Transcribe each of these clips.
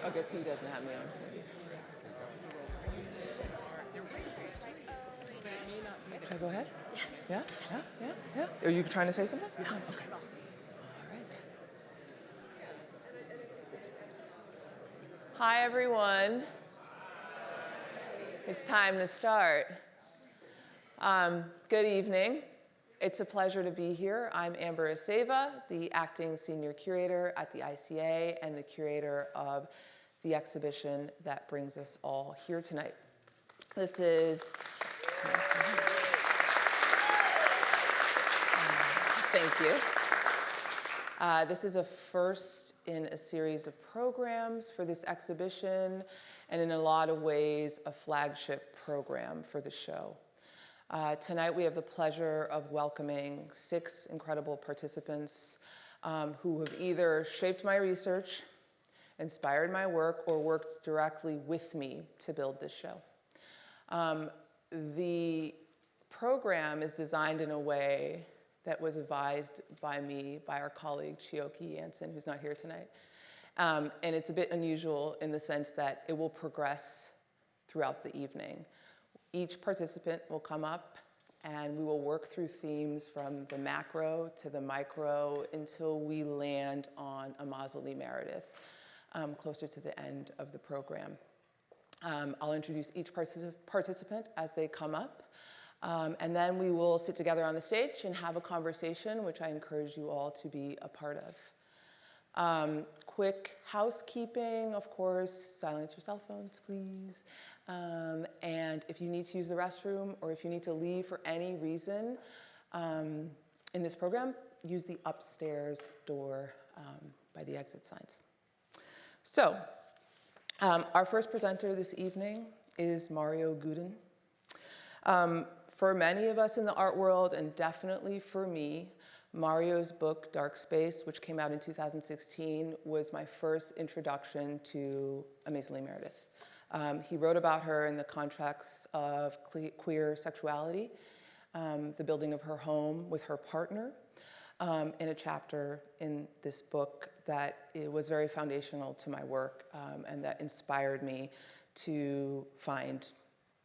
I guess he doesn't have me on. Should I go ahead? Yes. Yeah? Yeah? Yeah? Yeah? Are you trying to say something? No. Okay. All right. Hi, everyone. It's time to start. Good evening. It's a pleasure to be here. I'm Amber Esseiva, the acting senior curator at the ICA and the curator of the exhibition that brings us all here tonight. This is, thank you. This is a first in a series of programs for this exhibition, and in a lot of ways, a flagship program for the show. Tonight we have the pleasure of welcoming 6 incredible participants who have either shaped my research, inspired my work, or worked directly with me to build this show. The program is designed in a way that was advised by me by our colleague Shockoe Institute, who's not here tonight. And it's a bit unusual in the sense that it will progress throughout the evening. Each participant will come up and we will work through themes from the macro to the micro until we land on a Mazie Meredith, closer to the end of the program. I'll introduce each participant as they come up, and then we will sit together on the stage and have a conversation, which I encourage you all to be a part of. Quick housekeeping, of course, silence your cell phones, please. And if you need to use the restroom or if you need to leave for any reason in this program, use the upstairs door by the exit signs. So, our first presenter this evening is Mario Gooden. For many of us in the art world, and definitely for me, Mario's book, Dark Space, which came out in 2016, was my first introduction to Mabel Meredith. He wrote about her in the context of queer sexuality, the building of her home with her partner, in a chapter in this book that it was very foundational to my work and that inspired me to find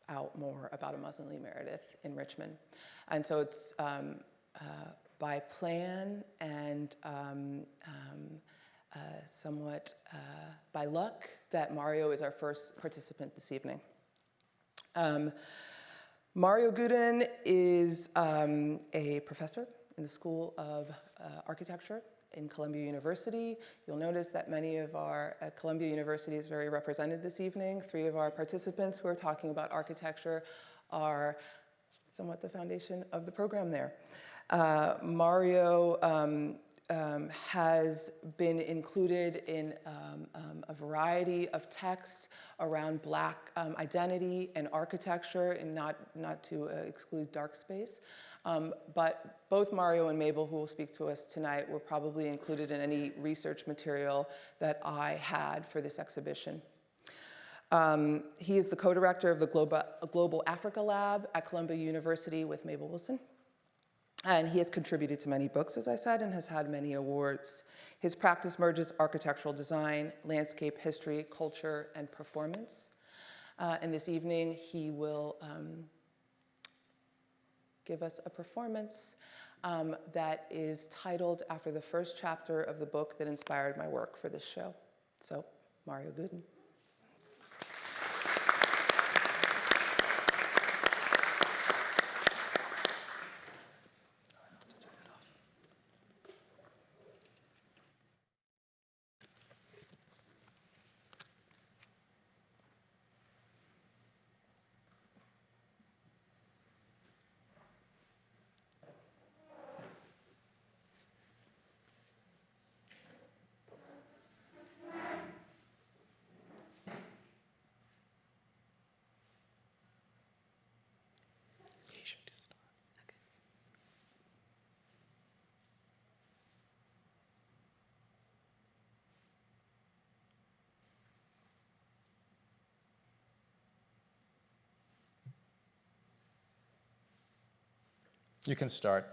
out more about Mabel Meredith in Richmond. And so it's by plan and somewhat by luck that Mario is our first participant this evening. Mario Gooden is a professor in the School of Architecture in Columbia University. You'll notice that many of our, Columbia University is very represented this evening. 3 of our participants who are talking about architecture are somewhat the foundation of the program there. Mario has been included in a variety of texts around Black identity and architecture, and not to exclude Dark Space. But both Mario and Mabel, who will speak to us tonight, were probably included in any research material that I had for this exhibition. He is the co-director of the Global Africa Lab at Columbia University with Mabel Wilson. And he has contributed to many books, as I said, and has had many awards. His practice merges architectural design, landscape history, culture, and performance. And this evening, he will give us a performance that is titled after the first chapter of the book that inspired my work for this show. So, Mario Gooden. You can start.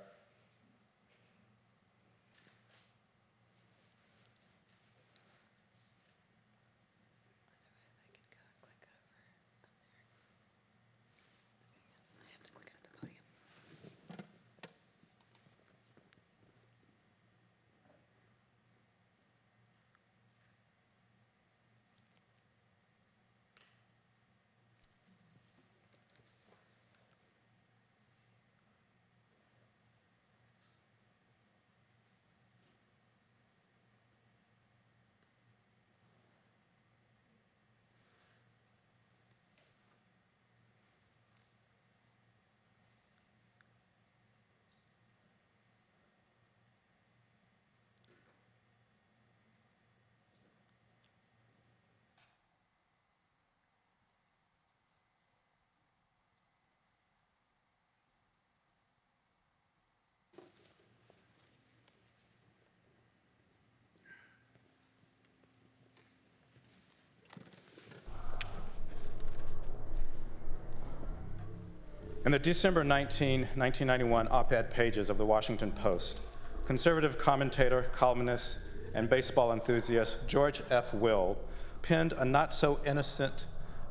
In the December 1991 op-ed pages of the Washington Post, conservative commentator, columnist, and baseball enthusiast George F. Will penned a not-so-innocent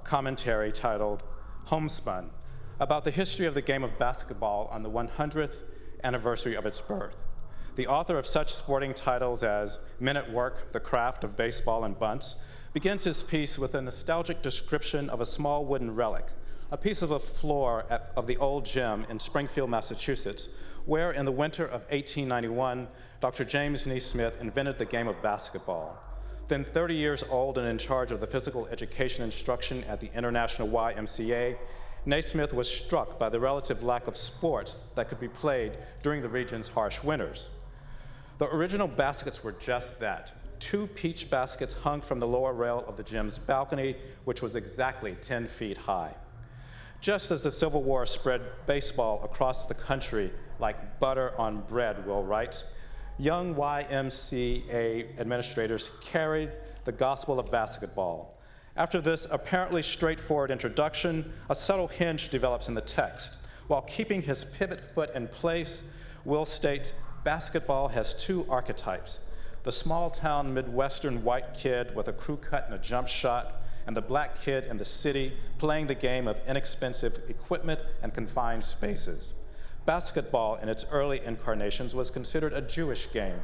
commentary titled Homespun about the history of the game of basketball on the 100th anniversary of its birth. The author of such sporting titles as Men at Work, The Craft of Baseball and Bunts, begins his piece with a nostalgic description of a small wooden relic, a piece of a floor of the old gym in Springfield, Massachusetts, where in the winter of 1891, Dr. James Naismith invented the game of basketball. Then 30 years old and in charge of the physical education instruction at the International YMCA, Naismith was struck by the relative lack of sports that could be played during the region's harsh winters. The original baskets were just that, 2 peach baskets hung from the lower rail of the gym's balcony, which was exactly 10 feet high. Just as the Civil War spread baseball across the country like butter on bread, Will writes, young YMCA administrators carried the gospel of basketball. After this apparently straightforward introduction, a subtle hinge develops in the text. While keeping his pivot foot in place, Will states, basketball has 2 archetypes, the small-town Midwestern white kid with a crew cut and a jump shot, and the black kid in the city playing the game of inexpensive equipment and confined spaces. Basketball in its early incarnations was considered a Jewish game.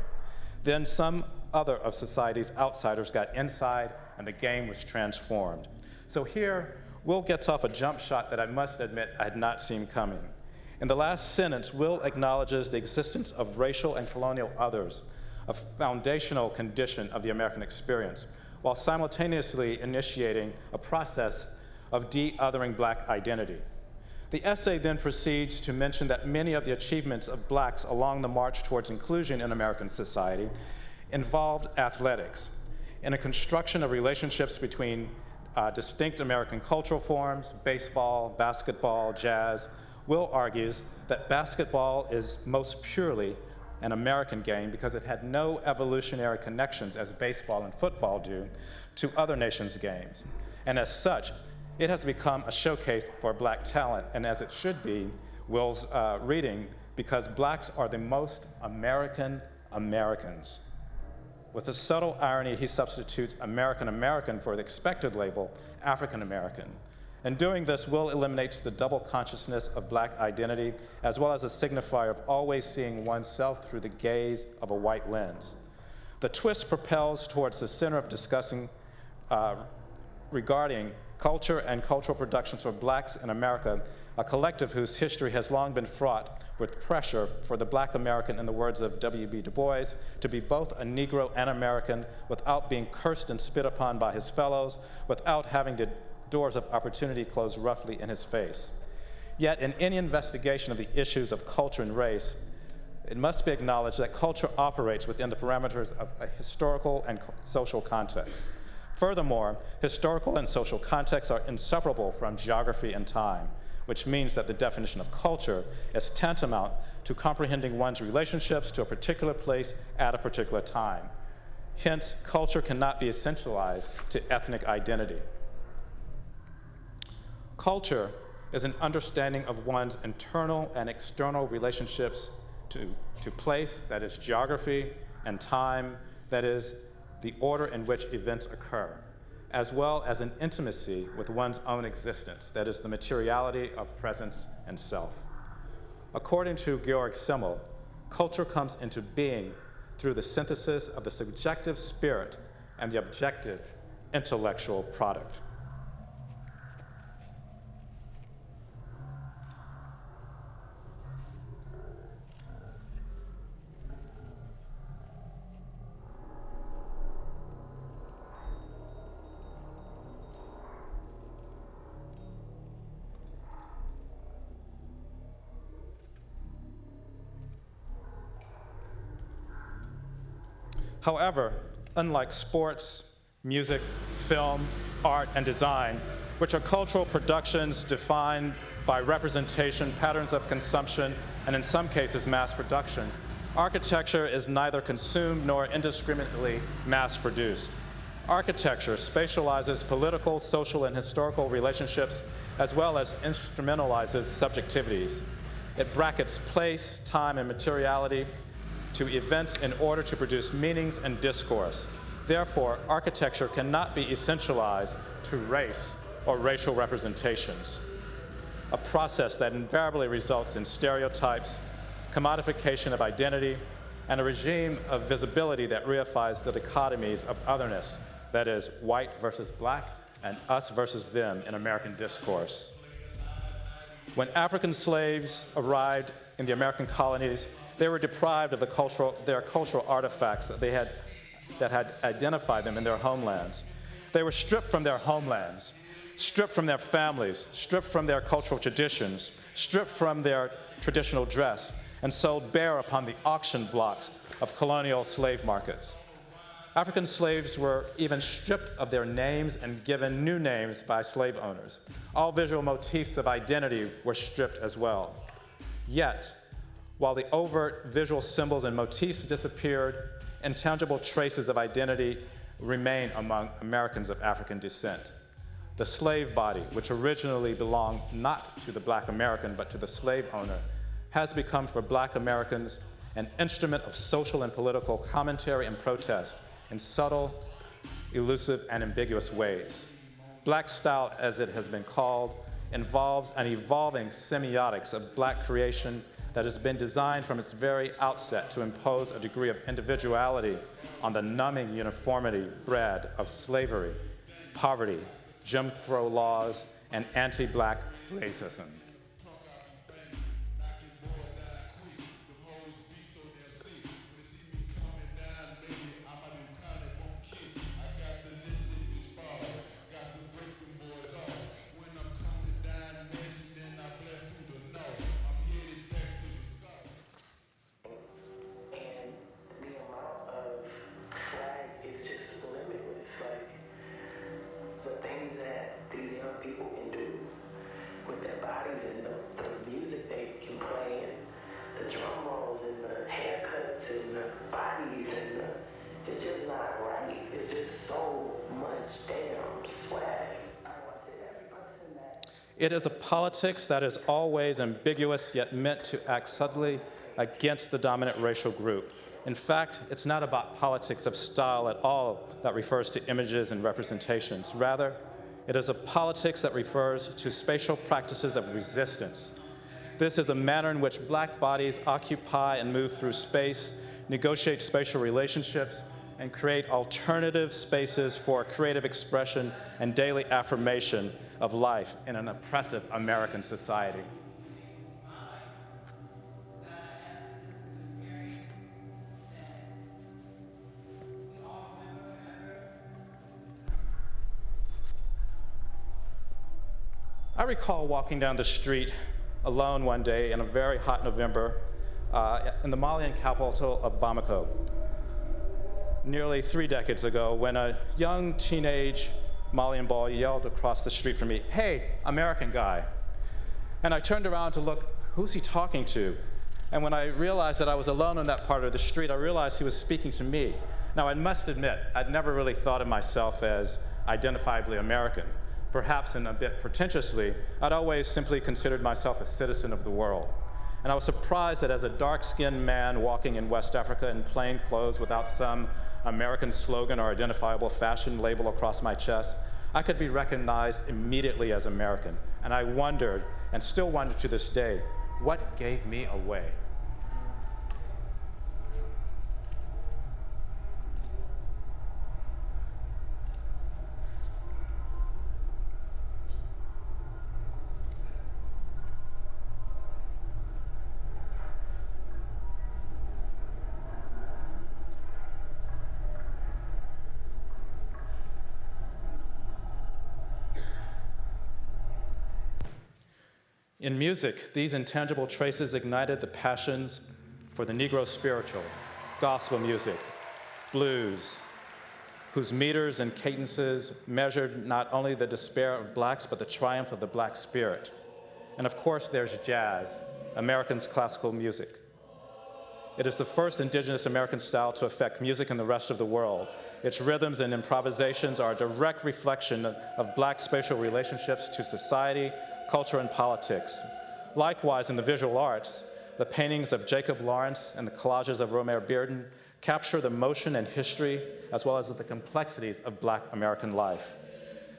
Then some other of society's outsiders got inside and the game was transformed. So here, Will gets off a jump shot that I must admit I had not seen coming. In the last sentence, Will acknowledges the existence of racial and colonial others, a foundational condition of the American experience, while simultaneously initiating a process of de-othering black identity. The essay then proceeds to mention that many of the achievements of blacks along the march towards inclusion in American society involved athletics and a construction of relationships between distinct American cultural forms, baseball, basketball, jazz. Will argues that basketball is most purely an American game because it had no evolutionary connections as baseball and football do to other nations' games. And as such, it has become a showcase for black talent, and as it should be, Will's reading, because blacks are the most American Americans. With a subtle irony, he substitutes American for the expected label, African American. In doing this, Will eliminates the double consciousness of black identity, as well as a signifier of always seeing oneself through the gaze of a white lens. The twist propels towards the center of discussing regarding culture and cultural productions for blacks in America, a collective whose history has long been fraught with pressure for the black American, in the words of W.B. Du Bois, to be both a Negro and American without being cursed and spit upon by his fellows, without having the doors of opportunity closed roughly in his face. Yet in any investigation of the issues of culture and race, it must be acknowledged that culture operates within the parameters of a historical and social context. Furthermore, historical and social contexts are inseparable from geography and time, which means that the definition of culture is tantamount to comprehending one's relationships to a particular place at a particular time. Hence, culture cannot be essentialized to ethnic identity. Culture is an understanding of one's internal and external relationships to place, that is geography, and time, that is the order in which events occur, as well as an intimacy with one's own existence, that is the materiality of presence and self. According to Georg Simmel, culture comes into being through the synthesis of the subjective spirit and the objective intellectual product. However, unlike sports, music, film, art, and design, which are cultural productions defined by representation, patterns of consumption, and in some cases, mass production, architecture is neither consumed nor indiscriminately mass-produced. Architecture spatializes political, social, and historical relationships as well as instrumentalizes subjectivities. It brackets place, time, and materiality to events in order to produce meanings and discourse. Therefore, architecture cannot be essentialized to race or racial representations, a process that invariably results in stereotypes, commodification of identity, and a regime of visibility that reifies the dichotomies of otherness, that is, white versus black and us versus them in American discourse. When African slaves arrived in the American colonies, they were deprived of their cultural artifacts that had identified them in their homelands. They were stripped from their homelands, stripped from their families, stripped from their cultural traditions, stripped from their traditional dress, and sold bare upon the auction blocks of colonial slave markets. African slaves were even stripped of their names and given new names by slave owners. All visual motifs of identity were stripped as well. Yet, while the overt visual symbols and motifs disappeared, intangible traces of identity remain among Americans of African descent. The slave body, which originally belonged not to the Black American but to the slave owner, has become for Black Americans an instrument of social and political commentary and protest in subtle, elusive, and ambiguous ways. Black style, as it has been called, involves an evolving semiotics of Black creation that has been designed from its very outset to impose a degree of individuality on the numbing uniformity bred of slavery, poverty, Jim Crow laws, and anti-Black racism. It is a politics that is always ambiguous, yet meant to act subtly against the dominant racial group. In fact, it's not about politics of style at all that refers to images and representations. Rather, it is a politics that refers to spatial practices of resistance. This is a manner in which Black bodies occupy and move through space, negotiate spatial relationships, and create alternative spaces for creative expression and daily affirmation of life in an oppressive American society. I recall walking down the street alone one day in a very hot November in the Malian capital of Bamako, nearly 3 decades ago, when a young teenage Malian boy yelled across the street from me, "Hey, American guy." And I turned around to look, who's he talking to? And when I realized that I was alone on that part of the street, I realized he was speaking to me. Now, I must admit, I'd never really thought of myself as identifiably American. Perhaps in a bit pretentiously, I'd always simply considered myself a citizen of the world. And I was surprised that as a dark-skinned man walking in West Africa in plain clothes without some American slogan or identifiable fashion label across my chest, I could be recognized immediately as American. And I wondered, and still wonder to this day, what gave me away? In music, these intangible traces ignited the passions for the Negro spiritual, gospel music, blues, whose meters and cadences measured not only the despair of Blacks, but the triumph of the Black spirit. And of course, there's jazz, Americans' classical music. It is the first indigenous American style to affect music in the rest of the world. Its rhythms and improvisations are a direct reflection of Black spatial relationships to society, culture, and politics. Likewise, in the visual arts, the paintings of Jacob Lawrence and the collages of Romare Bearden capture the motion and history, as well as the complexities of Black American life.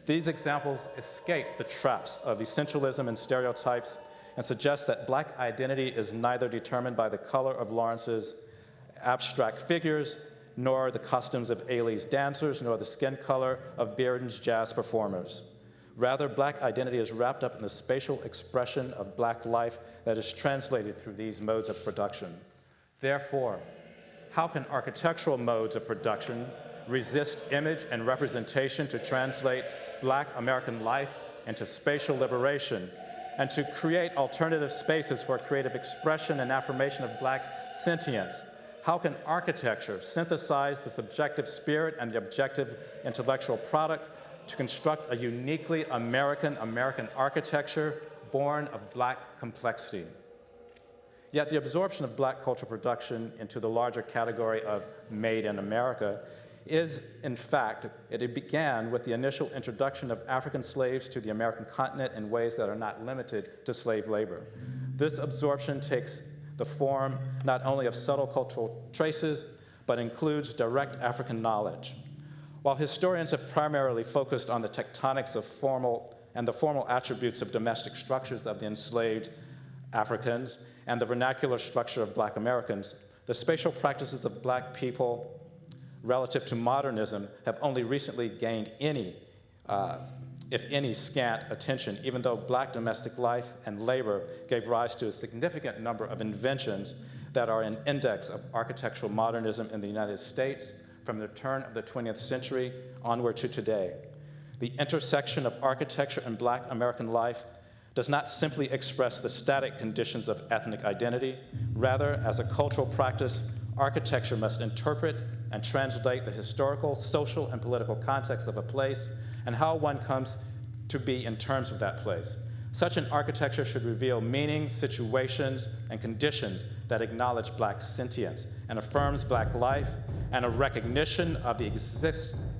These examples escape the traps of essentialism and stereotypes and suggest that Black identity is neither determined by the color of Lawrence's abstract figures, nor the costumes of Ailey's dancers, nor the skin color of Bearden's jazz performers. Rather, Black identity is wrapped up in the spatial expression of Black life that is translated through these modes of production. Therefore, how can architectural modes of production resist image and representation to translate Black American life into spatial liberation, and to create alternative spaces for creative expression and affirmation of Black sentience? How can architecture synthesize the subjective spirit and the objective intellectual product to construct a uniquely American architecture born of Black complexity? Yet the absorption of Black cultural production into the larger category of made in America is, in fact, it began with the initial introduction of African slaves to the American continent in ways that are not limited to slave labor. This absorption takes the form not only of subtle cultural traces, but includes direct African knowledge. While historians have primarily focused on the tectonics of formal attributes of domestic structures of the enslaved Africans and the vernacular structure of Black Americans, the spatial practices of Black people relative to modernism have only recently gained any, if any, scant attention, even though Black domestic life and labor gave rise to a significant number of inventions that are an index of architectural modernism in the United States from the turn of the 20th century onward to today. The intersection of architecture and Black American life does not simply express the static conditions of ethnic identity. Rather, as a cultural practice, architecture must interpret and translate the historical, social, and political context of a place and how one comes to be in terms of that place. Such an architecture should reveal meanings, situations, and conditions that acknowledge Black sentience and affirms Black life and a recognition of the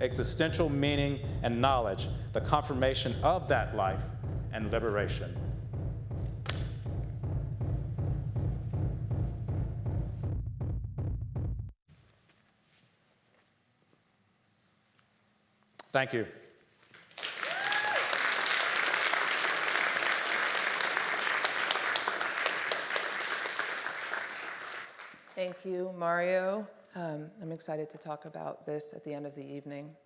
existential meaning and knowledge, the confirmation of that life and liberation. Thank you. Thank you, Mario. I'm excited to talk about this at the end of the evening.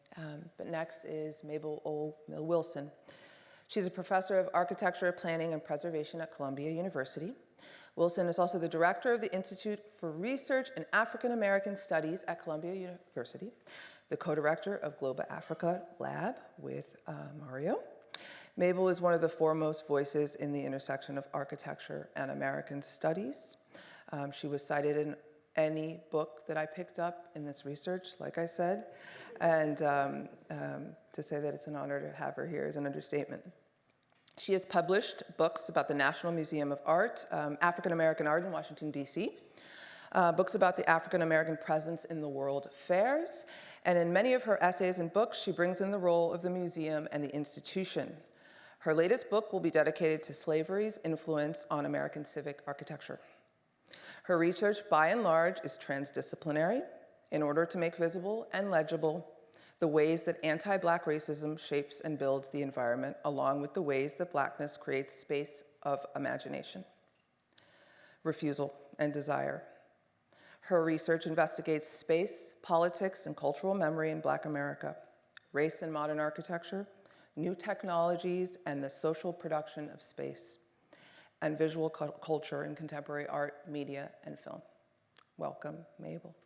But next is Mabel Wilson. She's a professor of architecture, planning, and preservation at Columbia University. Wilson is also the director of the Institute for Research in African American Studies at Columbia University, the co-director of Global Africa Lab with Mario. Mabel is one of the foremost voices in the intersection of architecture and American studies. She was cited in any book that I picked up in this research, like I said, and to say that it's an honor to have her here is an understatement. She has published books about the National Museum of Art, African American art in Washington, D.C., books about the African American presence in the world fairs, and in many of her essays and books, she brings in the role of the museum and the institution. Her latest book will be dedicated to slavery's influence on American civic architecture. Her research, by and large, is transdisciplinary in order to make visible and legible the ways that anti-Black racism shapes and builds the environment, along with the ways that Blackness creates space of imagination, refusal, and desire. Her research investigates space, politics, and cultural memory in Black America, race and modern architecture, new technologies, and the social production of space, and visual culture in contemporary art, media, and film. Welcome, Mabel.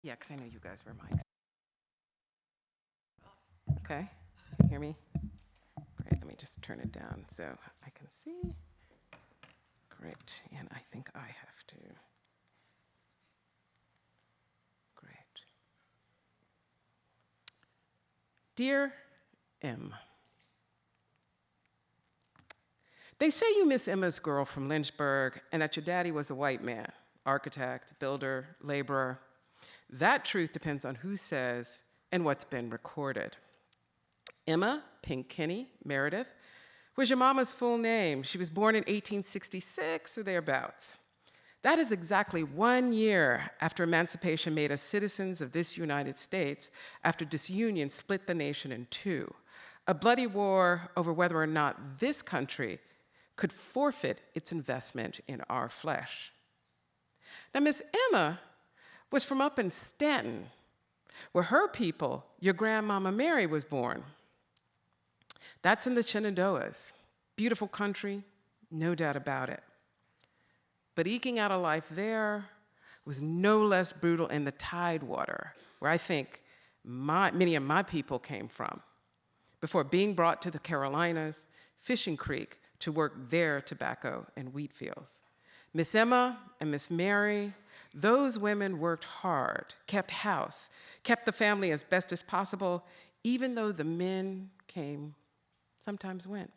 Yeah, because I know you guys were mics. Okay, can you hear me? Great, let me just turn it down so I can see. Great, and I think I have to Dear M, they say you miss Emma's girl from Lynchburg and that your daddy was a white man, architect, builder, laborer. That truth depends on who says and what's been recorded. Emma Pinckney Meredith was your mama's full name. She was born in 1866 or thereabouts. That is exactly 1 year after emancipation made us citizens of this United States, after disunion split the nation in two. A bloody war over whether or not this country could forfeit its investment in our flesh. Now, Miss Emma was from up in Stanton, where her people, your grandmama Mary, was born. That's in the Shenandoahs. Beautiful country, no doubt about it. But eking out a life there was no less brutal in the Tidewater, where I think many of my people came from, before being brought to the Carolinas, Fishing Creek, to work their tobacco and wheat fields. Miss Emma and Miss Mary, those women worked hard, kept house, kept the family as best as possible, even though the men came, sometimes went.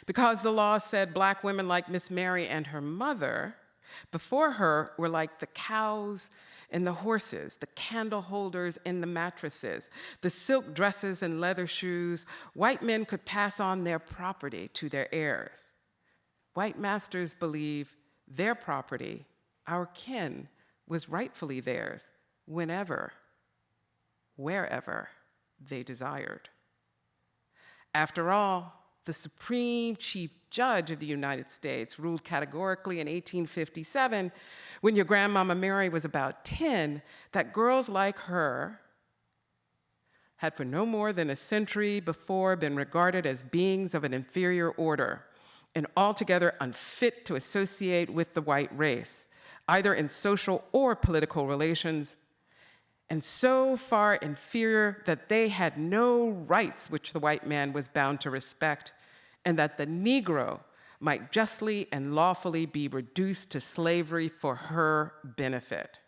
Because the law said black women like Miss Mary and her mother before her were like the cows and the horses, the candle holders and the mattresses, the silk dresses and leather shoes. White men could pass on their property to their heirs. White masters believe their property, our kin, was rightfully theirs whenever, wherever they desired. After all, the Supreme Chief Judge of the United States ruled categorically in 1857, when your grandmama Mary was about 10, that girls like her had for no more than a century before been regarded as beings of an inferior order and altogether unfit to associate with the white race, either in social or political relations, and so far inferior that they had no rights which the white man was bound to respect, and that the Negro might justly and lawfully be reduced to slavery for her benefit.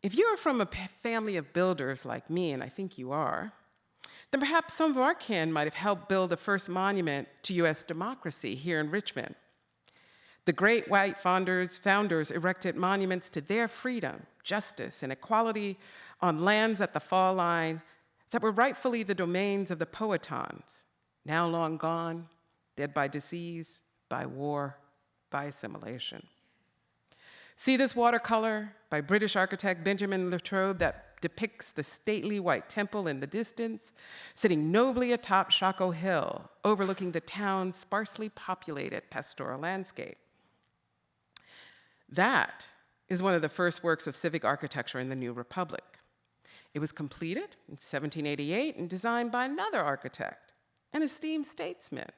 If you are from a family of builders like me, and I think you are, then perhaps some of our kin might have helped build the first monument to US democracy here in Richmond. The great white founders erected monuments to their freedom, justice, and equality on lands at the fall line that were rightfully the domains of the Powhatans, now long gone, dead by disease, by war, by assimilation. See this watercolor by British architect Benjamin Latrobe that depicts the stately white temple in the distance, sitting nobly atop Shockoe Hill, overlooking the town's sparsely populated pastoral landscape. That is one of the first works of civic architecture in the New Republic. It was completed in 1788 and designed by another architect, an esteemed statesman,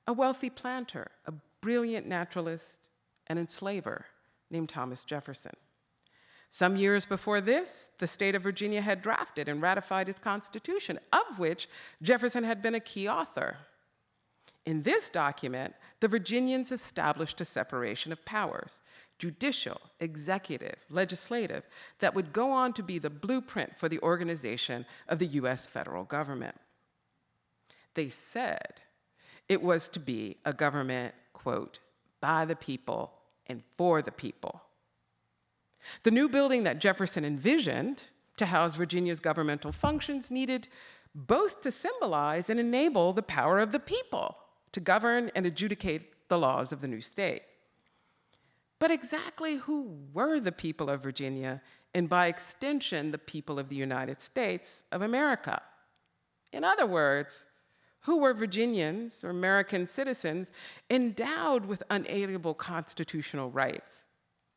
a wealthy planter, a brilliant naturalist, and enslaver named Thomas Jefferson. Some years before this, the state of Virginia had drafted and ratified its constitution, of which Jefferson had been a key author. In this document, the Virginians established a separation of powers, judicial, executive, legislative, that would go on to be the blueprint for the organization of the US federal government. They said it was to be a government, quote, by the people and for the people. The new building that Jefferson envisioned to house Virginia's governmental functions needed both to symbolize and enable the power of the people to govern and adjudicate the laws of the new state. But exactly who were the people of Virginia, and by extension, the people of the United States of America? In other words, who were Virginians or American citizens endowed with unalienable constitutional rights,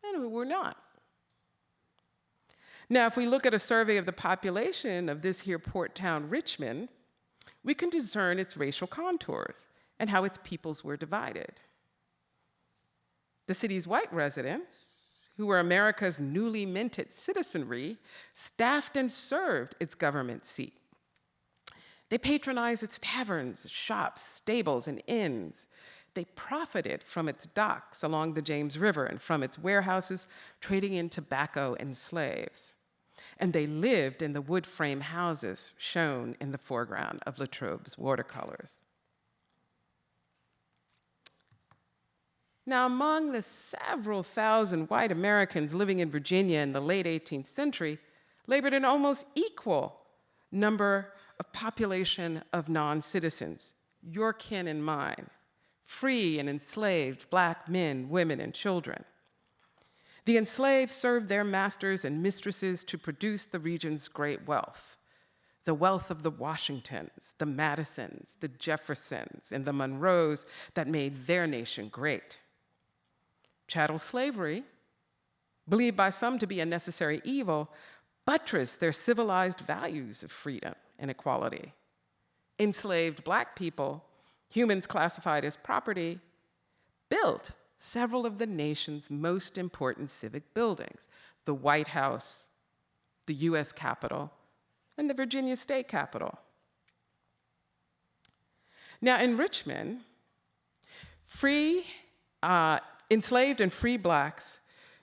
and who were not? Now, if we look at a survey of the population of this here port town, Richmond, we can discern its racial contours and how its peoples were divided. The city's white residents, who were America's newly minted citizenry, staffed and served its government seat. They patronized its taverns, shops, stables, and inns. They profited from its docks along the James River and from its warehouses, trading in tobacco and slaves. And they lived in the wood frame houses shown in the foreground of Latrobe's watercolors. Now, among the several thousand white Americans living in Virginia in the late 18th century, labored an almost equal number of population of non-citizens, your kin and mine, free and enslaved Black men, women, and children. The enslaved served their masters and mistresses to produce the region's great wealth, the wealth of the Washingtons, the Madisons, the Jeffersons, and the Monroes that made their nation great. Chattel slavery, believed by some to be a necessary evil, buttressed their civilized values of freedom and equality. Enslaved Black people, humans classified as property, built several of the nation's most important civic buildings: the White House, the US Capitol, and the Virginia State Capitol. Now, in Richmond, enslaved and free Blacks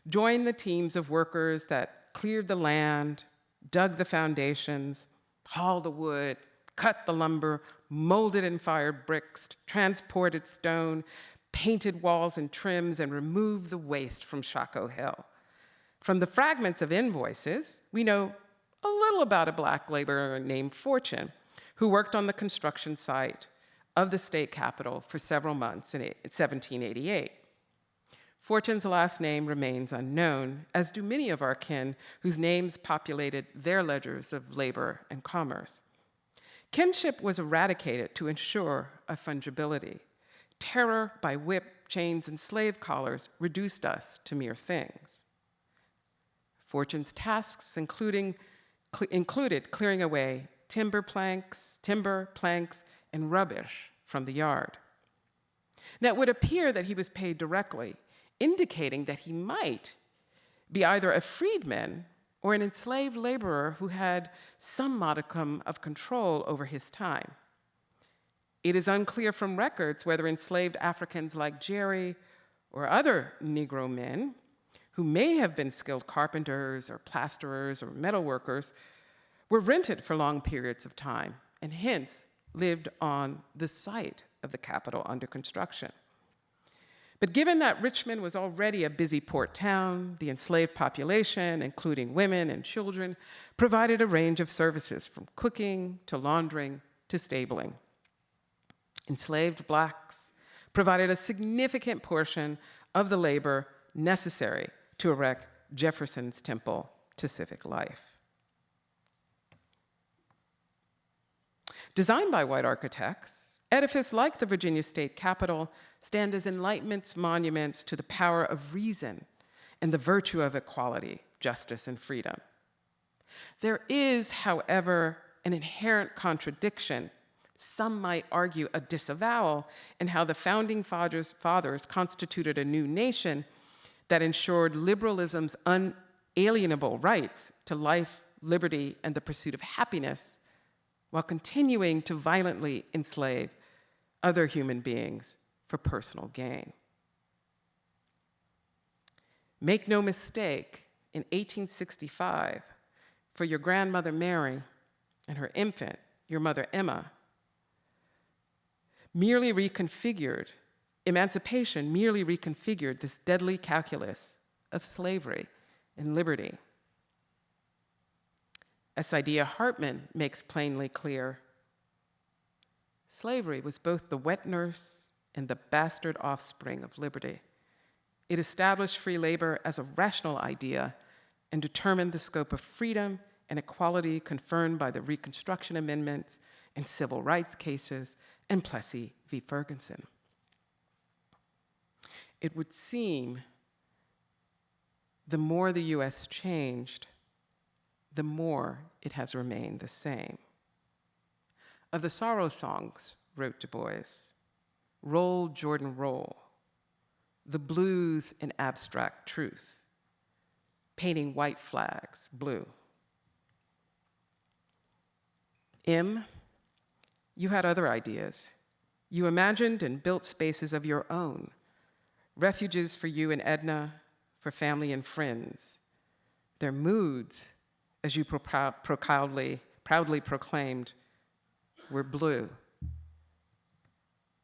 joined the teams of workers that cleared the land, dug the foundations, hauled the wood, cut the lumber, molded and fired bricks, transported stone, painted walls and trims, and removed the waste from Shockoe Hill. From the fragments of invoices, we know a little about a Black laborer named Fortune, who worked on the construction site of the state capitol for several months in 1788. Fortune's last name remains unknown, as do many of our kin whose names populated their ledgers of labor and commerce. Kinship was eradicated to ensure a fungibility. Terror by whip, chains, and slave collars reduced us to mere things. Fortune's tasks included clearing away timber, planks, and rubbish from the yard. Now, it would appear that he was paid directly, indicating that he might be either a freedman or an enslaved laborer who had some modicum of control over his time. It is unclear from records whether enslaved Africans like Jerry or other Negro men, who may have been skilled carpenters or plasterers or metalworkers, were rented for long periods of time and hence lived on the site of the Capitol under construction. But given that Richmond was already a busy port town, the enslaved population, including women and children, provided a range of services from cooking to laundering to stabling. Enslaved Blacks provided a significant portion of the labor necessary to erect Jefferson's temple to civic life. Designed by white architects, edifices like the Virginia State Capitol stand as Enlightenment's monuments to the power of reason and the virtue of equality, justice, and freedom. There is, however, an inherent contradiction, some might argue a disavowal, in how the founding fathers constituted a new nation that ensured liberalism's unalienable rights to life, liberty, and the pursuit of happiness, while continuing to violently enslave other human beings for personal gain. Make no mistake, in 1865, for your grandmother Mary and her infant, your mother Emma, emancipation merely reconfigured this deadly calculus of slavery and liberty. As Saidiya Hartman makes plainly clear, slavery was both the wet nurse and the bastard offspring of liberty. It established free labor as a rational idea and determined the scope of freedom and equality conferred by the Reconstruction Amendments and civil rights cases and Plessy v. Ferguson. It would seem the more the US changed, the more it has remained the same. Of the sorrow songs, wrote Du Bois, roll, Jordan, roll, the blues in abstract truth, painting white flags blue. M, you had other ideas. You imagined and built spaces of your own, refuges for you and Edna, for family and friends. Their moods, as you proudly proclaimed, were blue,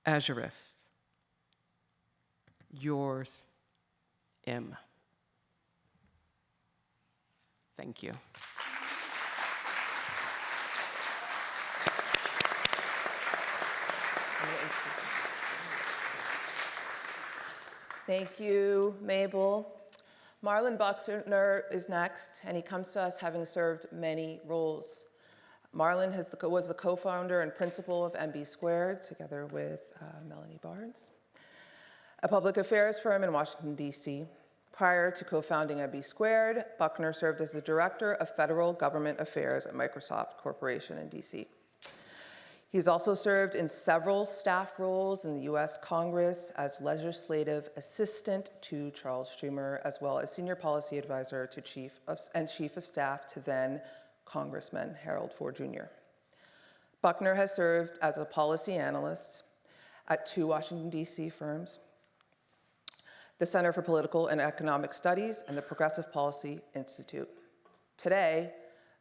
azurist. Yours, M. Thank you. Thank you, Mabel. Marland Buckner is next, and he comes to us having served many roles. Marland was the co-founder and principal of MB Squared, together with Melanie Barnes, a public affairs firm in Washington, D.C. Prior to co-founding MB Squared, Buckner served as the director of federal government affairs at Microsoft Corporation in D.C. He's also served in several staff roles in the U.S. Congress as legislative assistant to Charles Schumer, as well as senior policy advisor to chief of staff to then Congressman Harold Ford Jr. Buckner has served as a policy analyst at 2 Washington, D.C. firms, the Center for Political and Economic Studies and the Progressive Policy Institute. Today,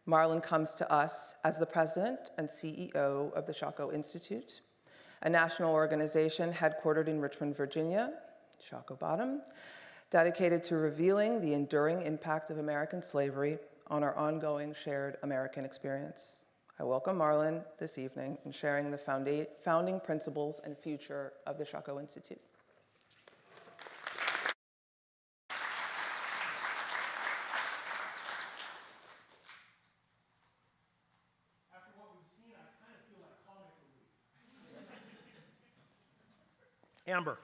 Marland comes to us as the president and CEO of the Shockoe Institute, a national organization headquartered in Richmond, Virginia, Shockoe Bottom, dedicated to revealing the enduring impact of American slavery on our ongoing shared American experience. I welcome Marland this evening in sharing the founding principles and future of the Shockoe Institute. Amber,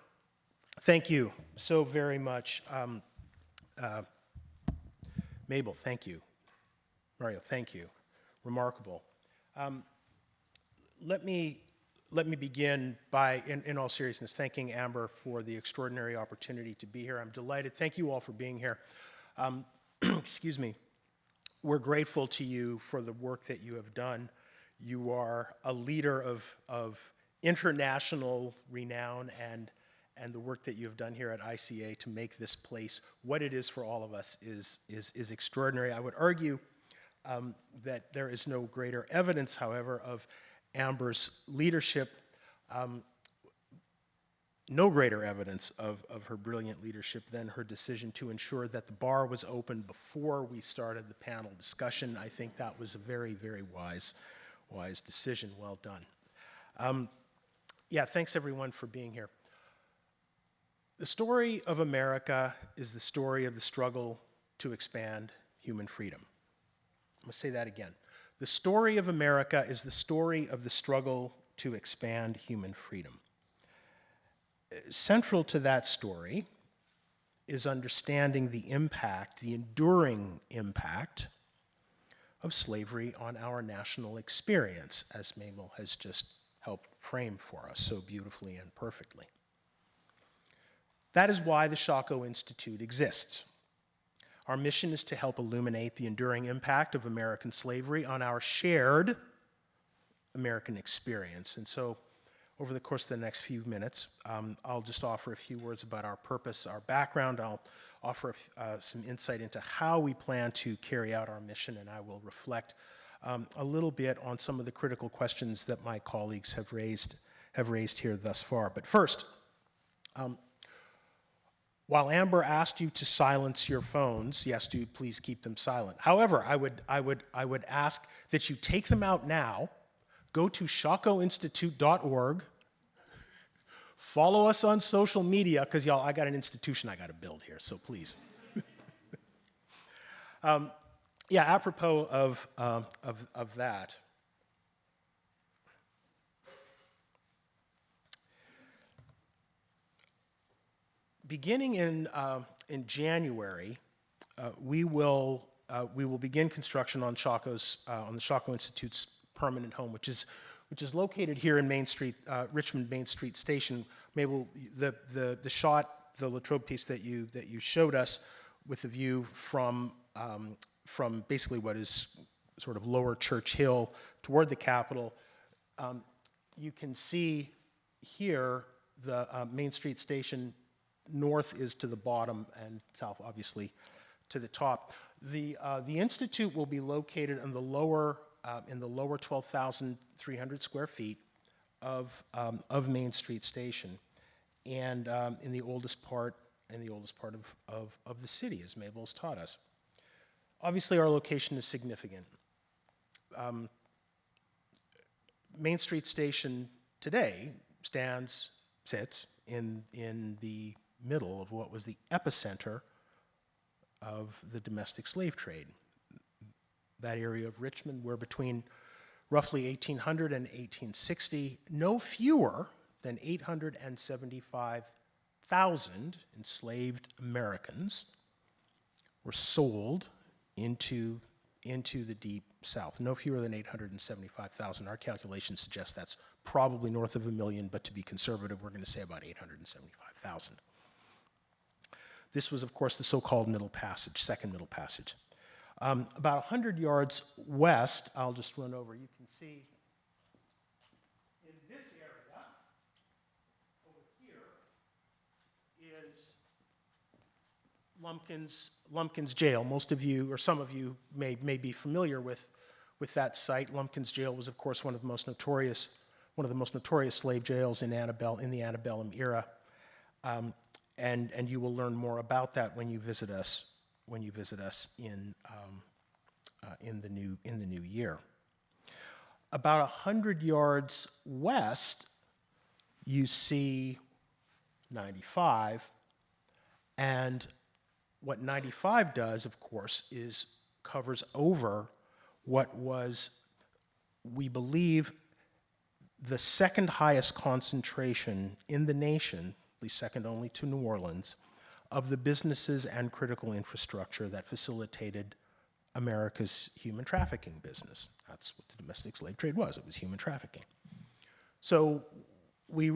thank you so very much. Mabel, thank you. Mario, thank you. Remarkable. Let me begin by, in all seriousness, thanking Amber for the extraordinary opportunity to be here. I'm delighted. Thank you all for being here. Excuse me. We're grateful to you for the work that you have done. You are a leader of international renown, and the work that you have done here at ICA to make this place what it is for all of us is extraordinary. I would argue that there is no greater evidence, however, of Amber's leadership, no greater evidence of her brilliant leadership than her decision to ensure that the bar was open before we started the panel discussion. I think that was a very, very wise decision. Well done. Yeah, thanks everyone for being here. The story of America is the story of the struggle to expand human freedom. I'm going to say that again. The story of America is the story of the struggle to expand human freedom. Central to that story is understanding the impact, the enduring impact of slavery on our national experience, as Mabel has just helped frame for us so beautifully and perfectly. That is why the Shockoe Institute exists. Our mission is to help illuminate the enduring impact of American slavery on our shared American experience. And so, over the course of the next few minutes, I'll just offer a few words about our purpose, our background. I'll offer some insight into how we plan to carry out our mission, and I will reflect a little bit on some of the critical questions that my colleagues have raised here thus far. But first, while Amber asked you to silence your phones, yes, do please keep them silent. However, I would ask that you take them out now, go to shockoeinstitute.org, follow us on social media, because y'all, I got an institution I got to build here, so please. Yeah, apropos of that. Beginning in January, we will begin construction on the Shockoe Institute's permanent home, which is located here in Main Street, Richmond Main Street Station. Mabel, the shot, the Latrobe piece that you showed us, with the view from basically what is sort of lower Church Hill toward the Capitol, you can see here, the Main Street Station north is to the bottom and south, obviously, to the top. The Institute will be located in the lower 12,300 square feet of Main Street Station, and in the oldest part of the city, as Mabel has taught us. Obviously, our location is significant. Main Street Station today sits in the middle of what was the epicenter of the domestic slave trade. That area of Richmond, where between roughly 1800 and 1860, no fewer than 875,000 enslaved Americans were sold into the deep south. No fewer than 875,000. Our calculations suggest that's probably north of 1 million, but to be conservative, we're going to say about 875,000. This was, of course, the so-called Middle Passage, Second Middle Passage. About 100 yards west, I'll just run over, you can see in this area, over here, is Lumpkin's Jail. Most of you, or some of you, may be familiar with that site. Lumpkin's Jail was, of course, one of the most notorious slave jails in the antebellum era, and you will learn more about that when you visit us in the new year. About 100 yards west, you see 95, and what 95 does, of course, is covers over what was, we believe, the second highest concentration in the nation, at least second only to New Orleans, of the businesses and critical infrastructure that facilitated America's human trafficking business. That's what the domestic slave trade was. It was human trafficking. So we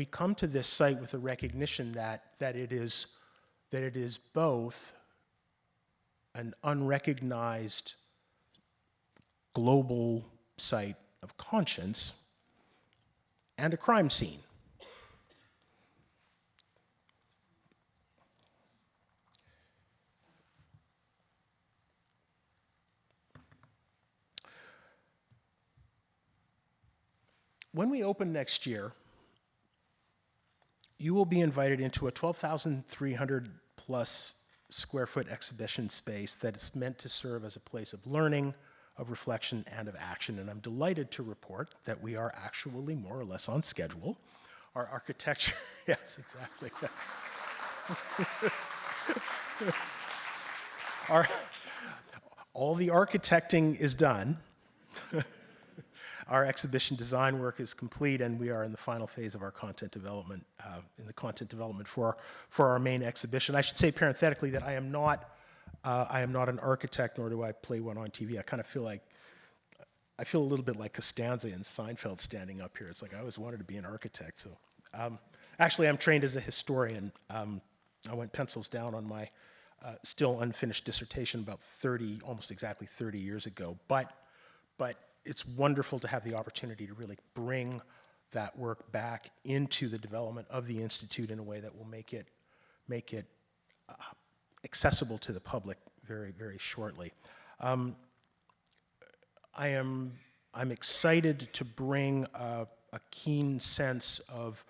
come to this site with a recognition that it is both an unrecognized global site of conscience and a crime scene. When we open next year, you will be invited into a 12,300 plus square foot exhibition space that is meant to serve as a place of learning, of reflection, and of action. And I'm delighted to report that we are actually more or less on schedule. Our architecture, yes, exactly, yes. All the architecting is done. Our exhibition design work is complete, and we are in the final phase of our content development, for our main exhibition. I should say parenthetically that I am not an architect, nor do I play one on TV. I feel a little bit like Costanza and Seinfeld standing up here. It's like I always wanted to be an architect. So, actually, I'm trained as a historian. I went pencils down on my still unfinished dissertation about almost exactly 30 years ago. But it's wonderful to have the opportunity to really bring that work back into the development of the Institute in a way that will make it accessible to the public very, very shortly. I'm excited to bring a keen sense of,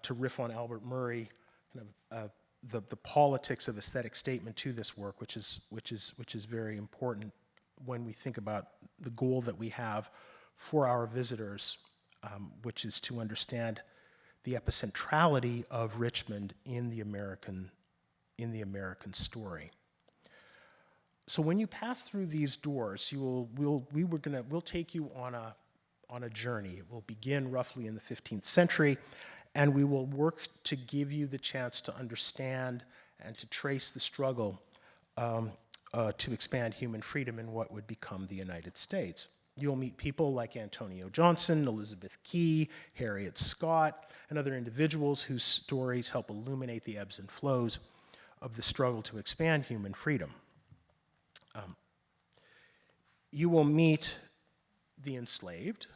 to riff on Albert Murray, kind of the politics of aesthetic statement to this work, which is very important when we think about the goal that we have for our visitors, which is to understand the epicentrality of Richmond in the American story. So when you pass through these doors, we'll take you on a journey. It will begin roughly in the 15th century, and we will work to give you the chance to understand and to trace the struggle to expand human freedom in what would become the United States. You'll meet people like Antonio Johnson, Elizabeth Key, Harriet Scott, and other individuals whose stories help illuminate the ebbs and flows of the struggle to expand human freedom. You will meet the enslaved,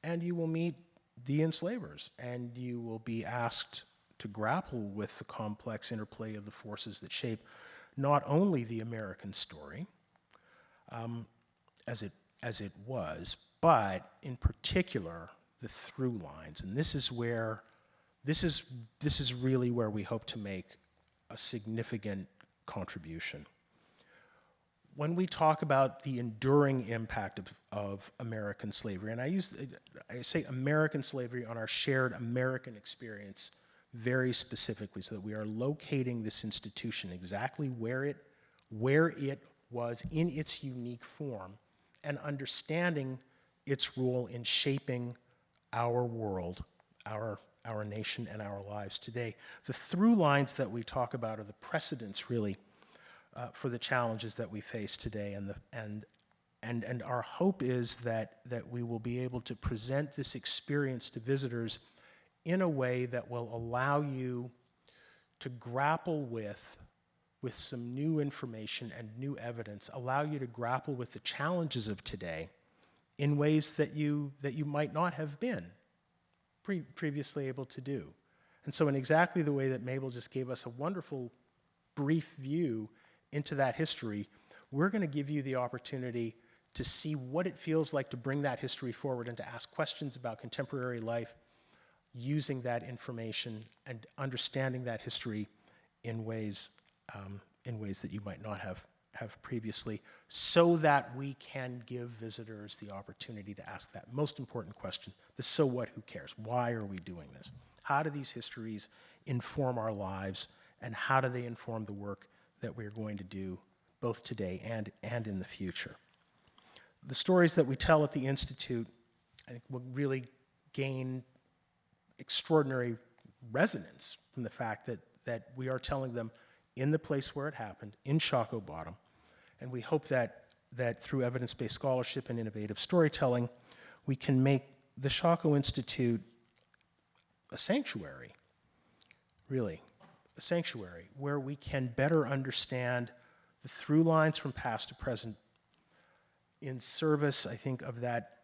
and you will meet the enslavers, and you will be asked to grapple with the complex interplay of the forces that shape not only the American story, as it was, but in particular the through lines. And this is really where we hope to make a significant contribution. When we talk about the enduring impact of American slavery, and I say American slavery on our shared American experience very specifically, so that we are locating this institution exactly where it was in its unique form, and understanding its role in shaping our world, our nation, and our lives today. The through lines that we talk about are the precedents, really, for the challenges that we face today, and our hope is that we will be able to present this experience to visitors in a way that will allow you to grapple with some new information and new evidence, allow you to grapple with the challenges of today in ways that you might not have been previously able to do. And so in exactly the way that Mabel just gave us a wonderful brief view into that history, we're going to give you the opportunity to see what it feels like to bring that history forward and to ask questions about contemporary life using that information and understanding that history in ways that you might not have previously, so that we can give visitors the opportunity to ask that most important question, the so what, who cares? Why are we doing this? How do these histories inform our lives, and how do they inform the work that we're going to do both today and in the future? The stories that we tell at the Institute, I think, will really gain extraordinary resonance from the fact that we are telling them in the place where it happened, in Shockoe Bottom. And we hope that through evidence-based scholarship and innovative storytelling, we can make the Shockoe Institute a sanctuary, really, a sanctuary where we can better understand the through lines from past to present in service, I think, of that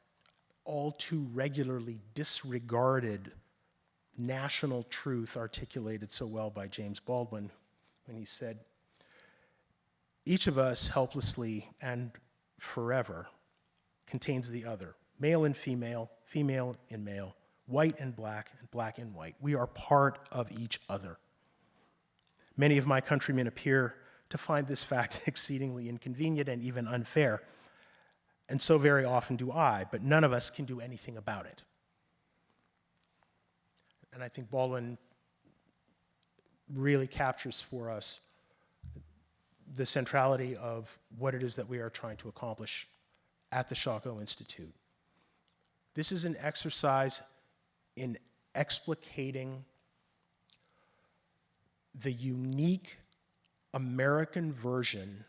all too regularly disregarded national truth articulated so well by James Baldwin when he said, "Each of us helplessly and forever contains the other, male and female, female and male, white and black and white. We are part of each other." Many of my countrymen appear to find this fact exceedingly inconvenient and even unfair, and so very often do I, but none of us can do anything about it. And I think Baldwin really captures for us the centrality of what it is that we are trying to accomplish at the Shockoe Institute. This is an exercise in explicating the unique American version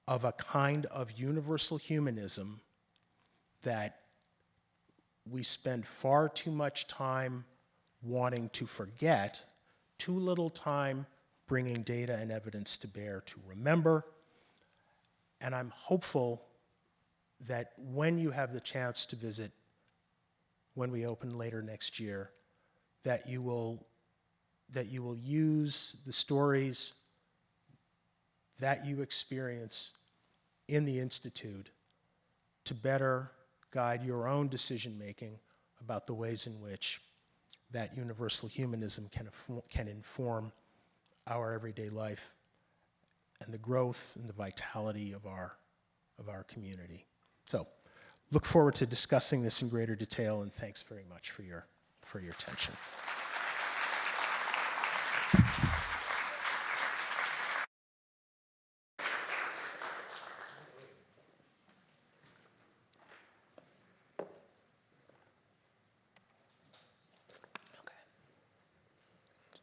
of a kind of universal humanism that we spend far too much time wanting to forget, too little time bringing data and evidence to bear to remember. And I'm hopeful that when you have the chance to visit, when we open later next year, that you will use the stories that you experience in the Institute to better guide your own decision-making about the ways in which that universal humanism can inform our everyday life and the growth and the vitality of our community. So, look forward to discussing this in greater detail, and thanks very much for your attention.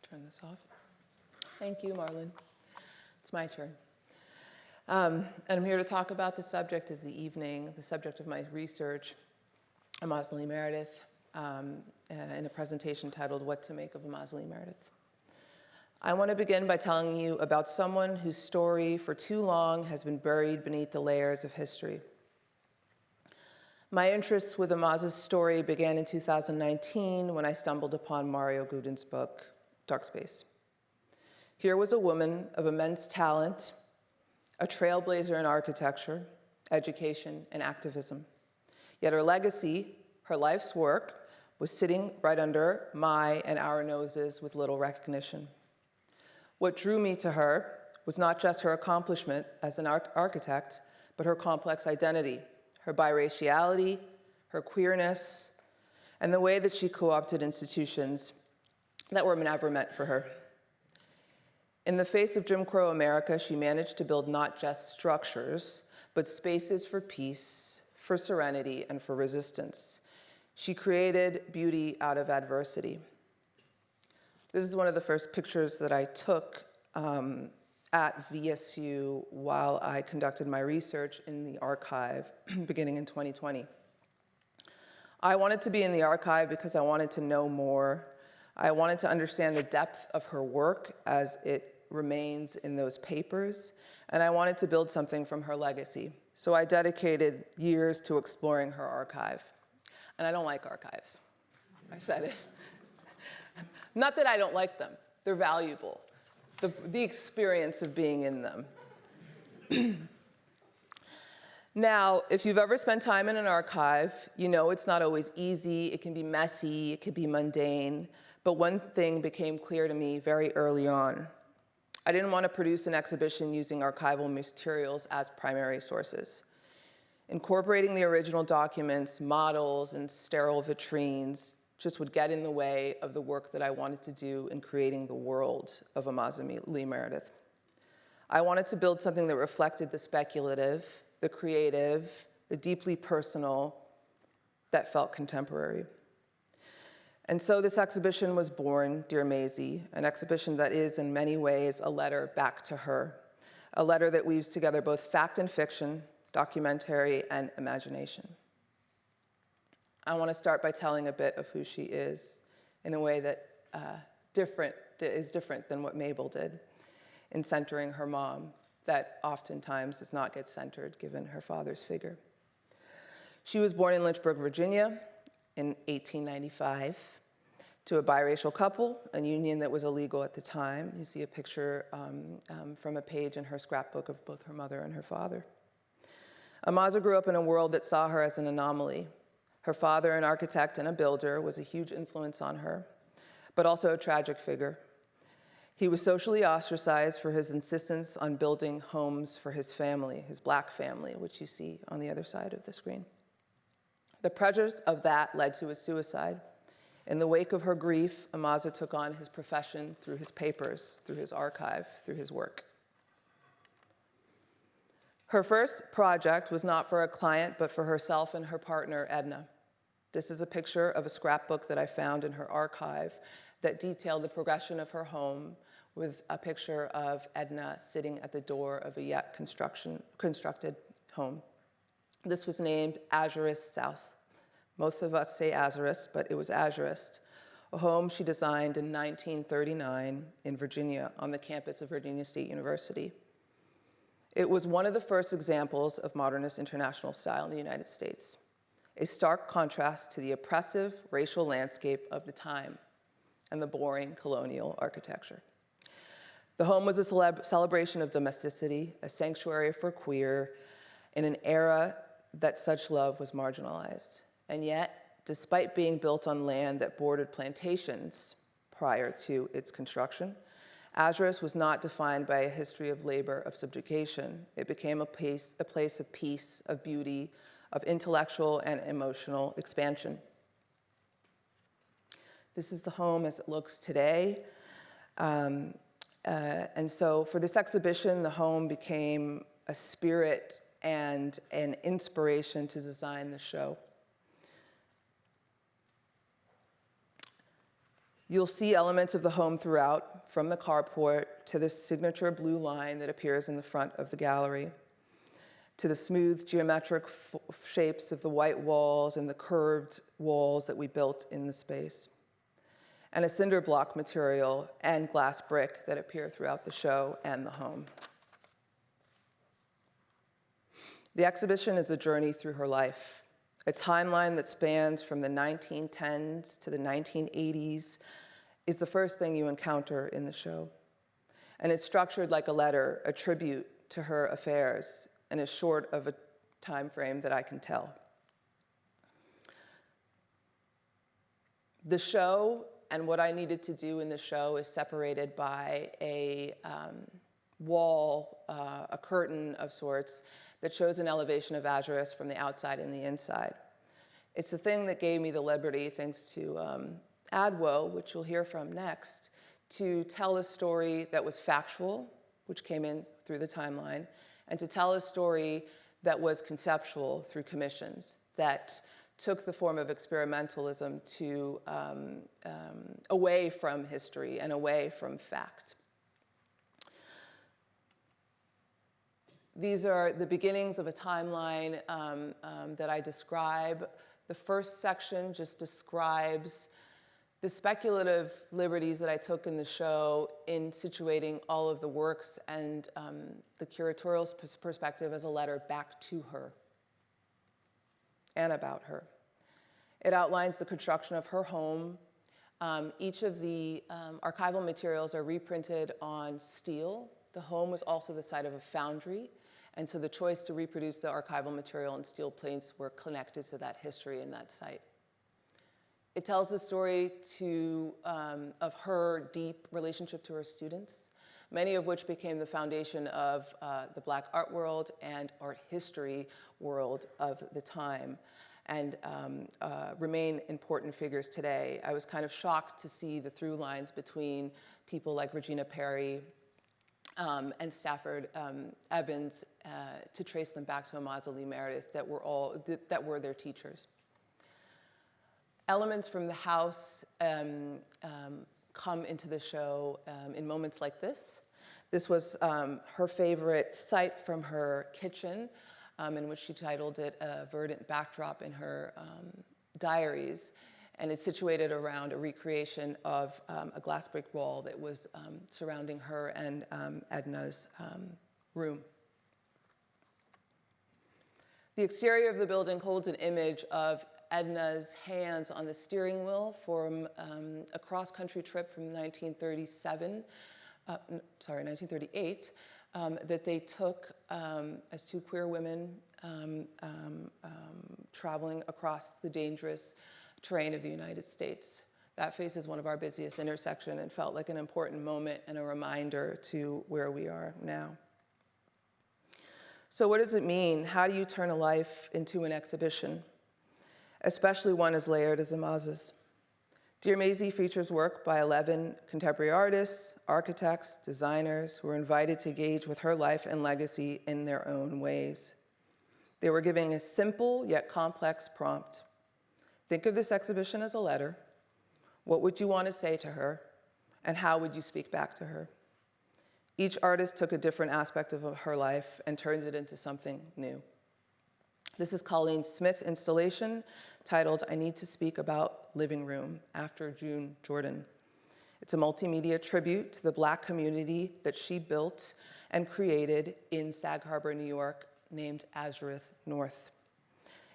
Turn this off. Thank you, Marland. It's my turn. And I'm here to talk about the subject of the evening, the subject of my research, Mazie Meredith, in a presentation titled What to Make of a Mazie Meredith. I want to begin by telling you about someone whose story for too long has been buried beneath the layers of history. My interests with Mazie's story began in 2019 when I stumbled upon Mario Gooden's book, Dark Space. Here was a woman of immense talent, a trailblazer in architecture, education, and activism. Yet her legacy, her life's work, was sitting right under my and our noses with little recognition. What drew me to her was not just her accomplishment as an architect, but her complex identity, her biraciality, her queerness, and the way that she co-opted institutions that were never meant for her. In the face of Jim Crow America, she managed to build not just structures, but spaces for peace, for serenity, and for resistance. She created beauty out of adversity. This is one of the first pictures that I took at VSU while I conducted my research in the archive beginning in 2020. I wanted to be in the archive because I wanted to know more. I wanted to understand the depth of her work as it remains in those papers, and I wanted to build something from her legacy. So I dedicated years to exploring her archive. And I don't like archives. I said it. Not that I don't like them. They're valuable. The experience of being in them. Now, if you've ever spent time in an archive, you know it's not always easy. It can be messy. It can be mundane. But one thing became clear to me very early on. I didn't want to produce an exhibition using archival materials as primary sources. Incorporating the original documents, models, and sterile vitrines just would get in the way of the work that I wanted to do in creating the world of Mazie Lee Meredith. I wanted to build something that reflected the speculative, the creative, the deeply personal, that felt contemporary. And so this exhibition was born, Dear Mazie, an exhibition that is in many ways a letter back to her, a letter that weaves together both fact and fiction, documentary and imagination. I want to start by telling a bit of who she is in a way that is different than what Mabel did in centering her mom, that oftentimes does not get centered given her father's figure. She was born in Lynchburg, Virginia in 1895 to a biracial couple, a union that was illegal at the time. You see a picture from a page in her scrapbook of both her mother and her father. Mazie grew up in a world that saw her as an anomaly. Her father, an architect and a builder, was a huge influence on her, but also a tragic figure. He was socially ostracized for his insistence on building homes for his family, his Black family, which you see on the other side of the screen. The pressures of that led to his suicide. In the wake of her grief, Mazie took on his profession through his papers, through his archive, through his work. Her first project was not for a client, but for herself and her partner, Edna. This is a picture of a scrapbook that I found in her archive that detailed the progression of her home with a picture of Edna sitting at the door of a yet constructed home. This was named Azurist House. Most of us say Azurist, but it was Azurist, a home she designed in 1939 in Virginia on the campus of Virginia State University. It was one of the first examples of modernist international style in the United States, a stark contrast to the oppressive racial landscape of the time and the boring colonial architecture. The home was a celebration of domesticity, a sanctuary for queer, in an era that such love was marginalized. And yet, despite being built on land that bordered plantations prior to its construction, Azurist was not defined by a history of labor, of subjugation. It became a place of peace, of beauty, of intellectual and emotional expansion. This is the home as it looks today. And so for this exhibition, the home became a spirit and an inspiration to design the show. You'll see elements of the home throughout, from the carport to the signature blue line that appears in the front of the gallery, to the smooth geometric shapes of the white walls and the curved walls that we built in the space, and a cinder block material and glass brick that appear throughout the show and the home. The exhibition is a journey through her life, A timeline that spans from the 1910s to the 1980s is the first thing you encounter in the show. And it's structured like a letter, a tribute to her affairs, and is short of a time frame that I can tell. The show and what I needed to do in the show is separated by a wall, a curtain of sorts, that shows an elevation of Azores from the outside and the inside. It's the thing that gave me the liberty, thanks to Adwo, which you'll hear from next, to tell a story that was factual, which came in through the timeline, and to tell a story that was conceptual through commissions, that took the form of experimentalism to away from history and away from fact. These are the beginnings of a timeline that I describe. The first section just describes the speculative liberties that I took in the show in situating all of the works and the curatorial perspective as a letter back to her and about her. It outlines the construction of her home. Each of the archival materials are reprinted on steel. The home was also the site of a foundry, and so the choice to reproduce the archival material in steel plates were connected to that history and that site. It tells the story of her deep relationship to her students, many of which became the foundation of the Black art world and art history world of the time, and remain important figures today. I was kind of shocked to see the through lines between people like Regina Perry and Stafford Evans to trace them back to Mazie Meredith that were their teachers. Elements from the house come into the show in moments like this. This was her favorite site from her kitchen, in which she titled it A Verdant Backdrop in her diaries. And it's situated around a recreation of a glass brick wall that was surrounding her and Edna's room. The exterior of the building holds an image of Edna's hands on the steering wheel from a cross-country trip from 1938, that they took as two queer women traveling across the dangerous terrain of the United States. That faces one of our busiest intersections and felt like an important moment and a reminder to where we are now. So what does it mean? How do you turn a life into an exhibition, especially one as layered as Mazie's? Dear Mazie features work by 11 contemporary artists, architects, designers who were invited to engage with her life and legacy in their own ways. They were giving a simple yet complex prompt. Think of this exhibition as a letter. What would you want to say to her? And how would you speak back to her? Each artist took a different aspect of her life and turned it into something new. This is Colleen Smith's installation titled I Need to Speak About Living Room, after June Jordan. It's a multimedia tribute to the Black community that she built and created in Sag Harbor, New York, named Azureth North.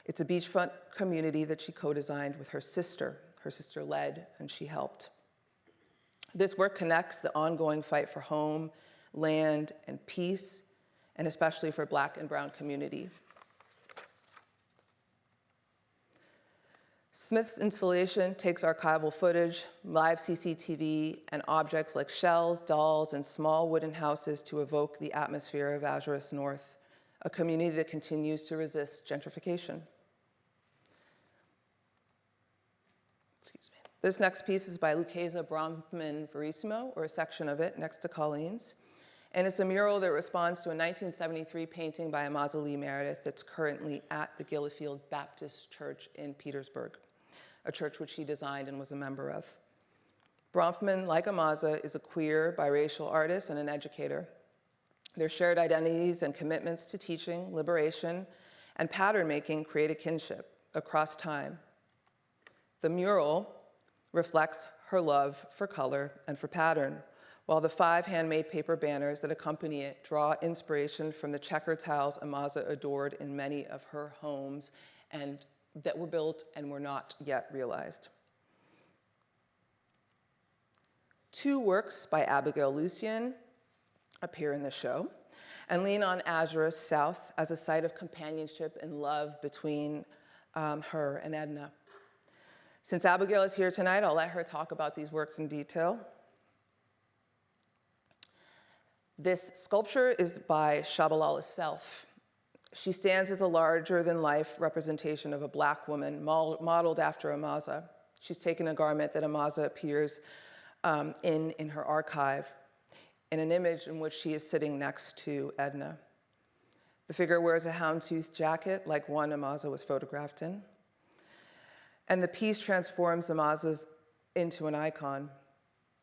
It's a beachfront community that she co-designed with her sister. Her sister led and she helped. This work connects the ongoing fight for home, land, and peace, and especially for Black and brown community. Smith's installation takes archival footage, live CCTV, and objects like shells, dolls, and small wooden houses to evoke the atmosphere of Azureth North, a community that continues to resist gentrification. Excuse me. This next piece is by Lucchesa Bronfman Verissimo, or a section of it next to Colleen's. And it's a mural that responds to a 1973 painting by Mazie Meredith that's currently at the Gillifield Baptist Church in Petersburg, a church which she designed and was a member of. Bronfman, like Mazie, is a queer, biracial artist and an educator. Their shared identities and commitments to teaching, liberation, and pattern making create a kinship across time. The mural reflects her love for color and for pattern, while the 5 handmade paper banners that accompany it draw inspiration from the checker tiles Mazie adored in many of her homes and that were built and were not yet realized. 2 works by Abigail Lucien appear in the show and lean on Azura's South as a site of companionship and love between her and Edna. Since Abigail is here tonight, I'll let her talk about these works in detail. This sculpture is by Shabalala's self. She stands as a larger-than-life representation of a Black woman modeled after Amaza. She's taken a garment that Amaza appears in her archive, in an image in which she is sitting next to Edna. The figure wears a houndstooth jacket like one Amaza was photographed in. And the piece transforms Amaza into an icon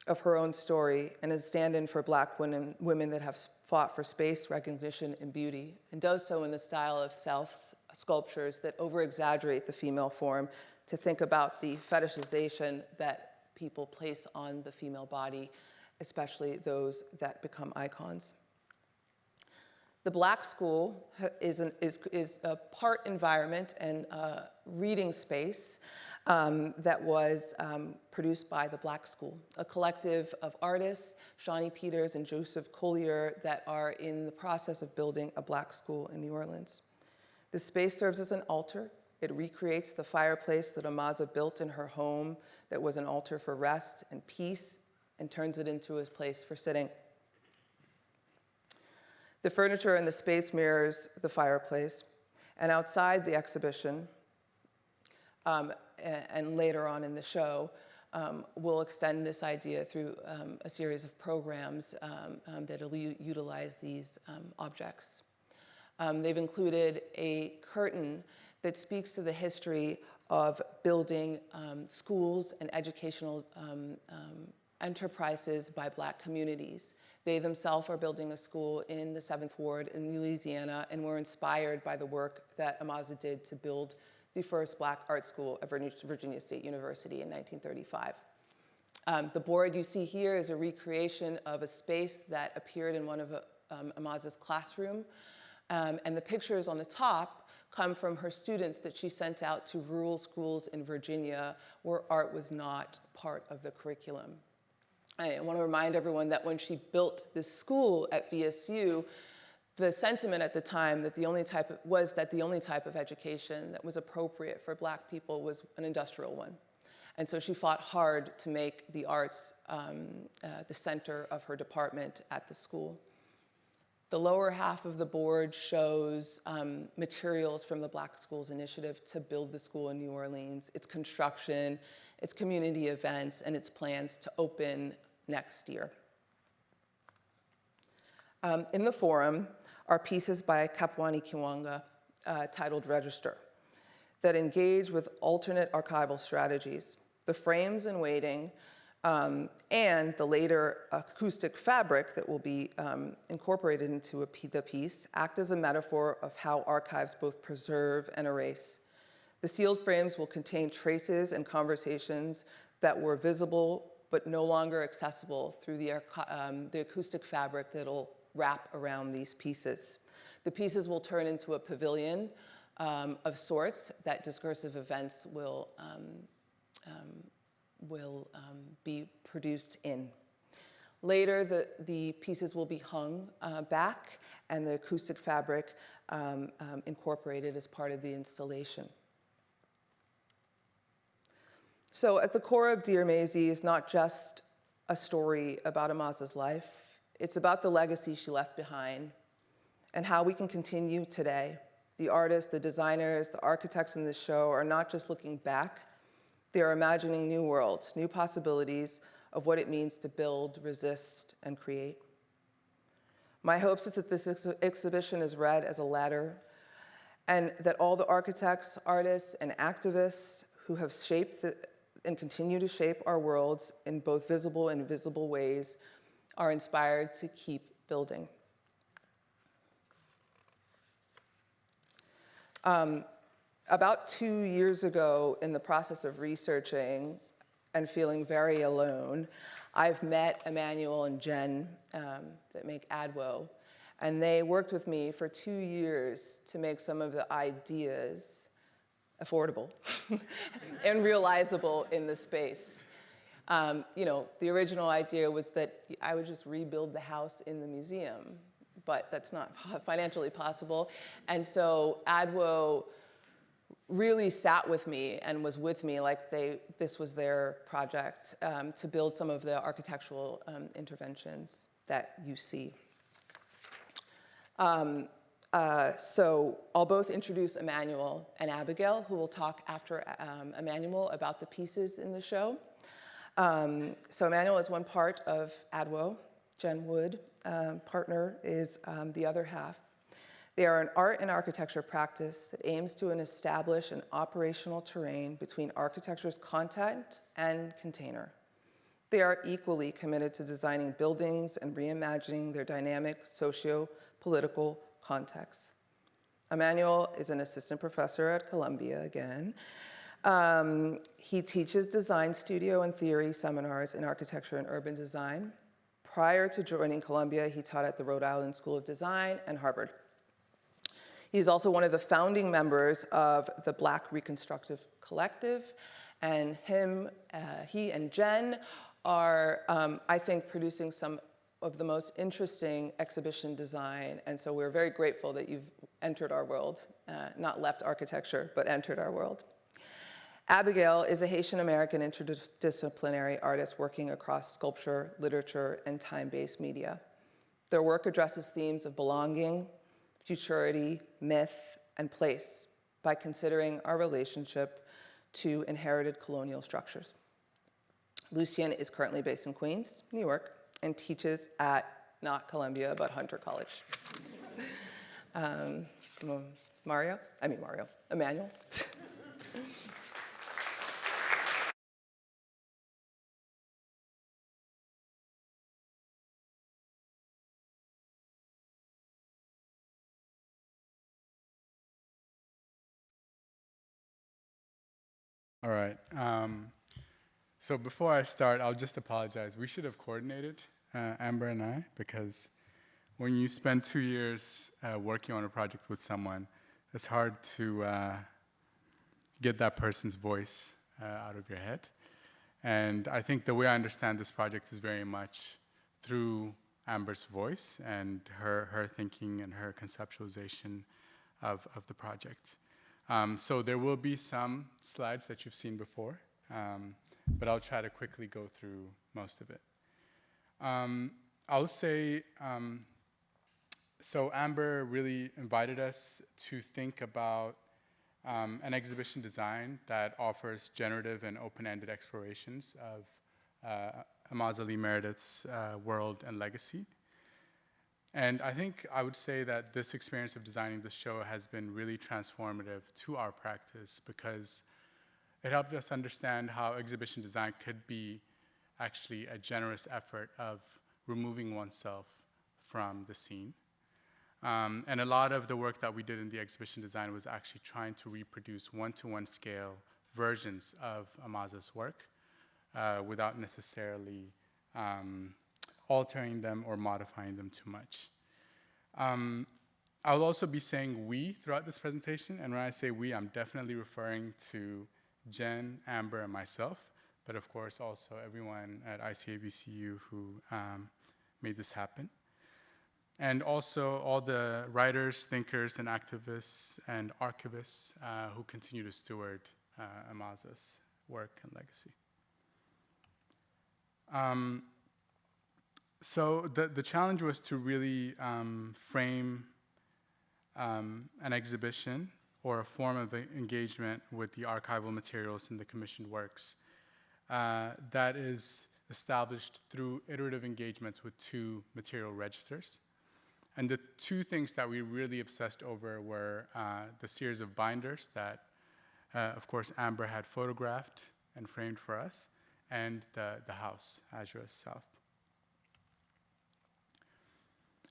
of her own story and is a stand-in for Black women that have fought for space, recognition, and beauty, and does so in the style of self-sculptures that over-exaggerate the female form to think about the fetishization that people place on the female body, especially those that become icons. The Black School is a part environment and reading space that was produced by the Black School, a collective of artists, Shawnee Peters and Joseph Collier, that are in the process of building a Black school in New Orleans. The space serves as an altar. It recreates the fireplace that Amaza built in her home that was an altar for rest and peace, and turns it into a place for sitting. The furniture in the space mirrors the fireplace, and outside the exhibition, and later on in the show, we'll extend this idea through a series of programs that will utilize these objects. They've included a curtain that speaks to the history of building schools and educational enterprises by Black communities. They themselves are building a school in the 7th Ward in Louisiana and were inspired by the work that Amaza did to build the first Black art school at Virginia State University in 1935. The board you see here is a recreation of a space that appeared in one of Amaza's classroom. And the pictures on the top come from her students that she sent out to rural schools in Virginia where art was not part of the curriculum. I want to remind everyone that when she built this school at VSU, the sentiment at the time that the only type of education that was appropriate for Black people was an industrial one. And so she fought hard to make the arts the center of her department at the school. The lower half of the board shows materials from the Black Schools Initiative to build the school in New Orleans, its construction, its community events, and its plans to open next year. In the forum are pieces by Kapwani Kiwanga titled Register that engage with alternate archival strategies. The frames in waiting and the later acoustic fabric that will be incorporated into the piece act as a metaphor of how archives both preserve and erase. The sealed frames will contain traces and conversations that were visible but no longer accessible through the acoustic fabric that'll wrap around these pieces. The pieces will turn into a pavilion of sorts that discursive events will be produced in. Later, the pieces will be hung back and the acoustic fabric incorporated as part of the installation. So at the core of Dear Mazie is not just a story about Amaza's life, it's about the legacy she left behind and how we can continue today. The artists, the designers, the architects in this show are not just looking back, they are imagining new worlds, new possibilities of what it means to build, resist, and create. My hopes is that this exhibition is read as a ladder and that all the architects, artists, and activists who have shaped and continue to shape our worlds in both visible and invisible ways are inspired to keep building. About 2 years ago, in the process of researching and feeling very alone, I've met Emmanuel and Jen that make Adwo, and they worked with me for 2 years to make some of the ideas affordable and realizable in the space. The original idea was that I would just rebuild the house in the museum, but that's not financially possible. And so ADWO really sat with me and was with me like this was their project to build some of the architectural interventions that you see. So I'll both introduce Emmanuel and Abigail, who will talk after Emmanuel about the pieces in the show. So Emmanuel is one part of ADWO. Jen Wood, partner, is the other half. They are an art and architecture practice that aims to establish an operational terrain between architecture's content and container. They are equally committed to designing buildings and reimagining their dynamic socio-political contexts. Emmanuel is an assistant professor at Columbia again. He teaches design studio and theory seminars in architecture and urban design. Prior to joining Columbia, he taught at the Rhode Island School of Design and Harvard. He's also one of the founding members of the Black Reconstructive Collective, and he and Jen are, I think, producing some of the most interesting exhibition design, and so we're very grateful that you've entered our world, not left architecture, but entered our world. Abigail is a Haitian-American interdisciplinary artist working across sculpture, literature, and time-based media. Their work addresses themes of belonging, futurity, myth, and place by considering our relationship to inherited colonial structures. Lucien is currently based in Queens, New York, and teaches at, not Columbia, but Hunter College. Emmanuel. All right. So before I start, I'll just apologize. We should have coordinated, Amber and I, because when you spend 2 years working on a project with someone, it's hard to get that person's voice out of your head. And I think the way I understand this project is very much through Amber's voice and her thinking and her conceptualization of the project. So there will be some slides that you've seen before, but I'll try to quickly go through most of it. I'll say, so Amber really invited us to think about an exhibition design that offers generative and open-ended explorations of Mazie Meredith's world and legacy. And I think I would say that this experience of designing the show has been really transformative to our practice because it helped us understand how exhibition design could be actually a generous effort of removing oneself from the scene. And a lot of the work that we did in the exhibition design was actually trying to reproduce one-to-one scale versions of Mazie's work without necessarily altering them or modifying them too much. I'll also be saying we throughout this presentation, and when I say we, I'm definitely referring to Jen, Amber, and myself, but of course also everyone at ICA VCU who made this happen. And also all the writers, thinkers, and activists and archivists who continue to steward Mazie's work and legacy. So the challenge was to really frame an exhibition or a form of engagement with the archival materials in the commissioned works that is established through iterative engagements with 2 material registers. And the 2 things that we really obsessed over were the series of binders that, of course, Amber had photographed and framed for us, and the house, Azure South.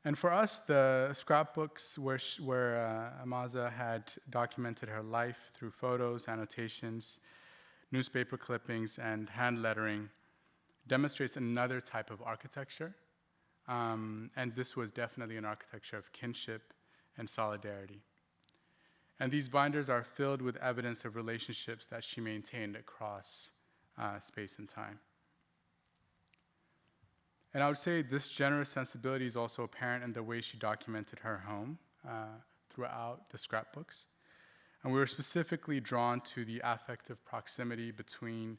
And for us, the scrapbooks where Mazie had documented her life through photos, annotations, newspaper clippings, and hand lettering demonstrates another type of architecture. And this was definitely an architecture of kinship and solidarity. And these binders are filled with evidence of relationships that she maintained across space and time. And I would say this generous sensibility is also apparent in the way she documented her home throughout the scrapbooks. And we were specifically drawn to the affective proximity between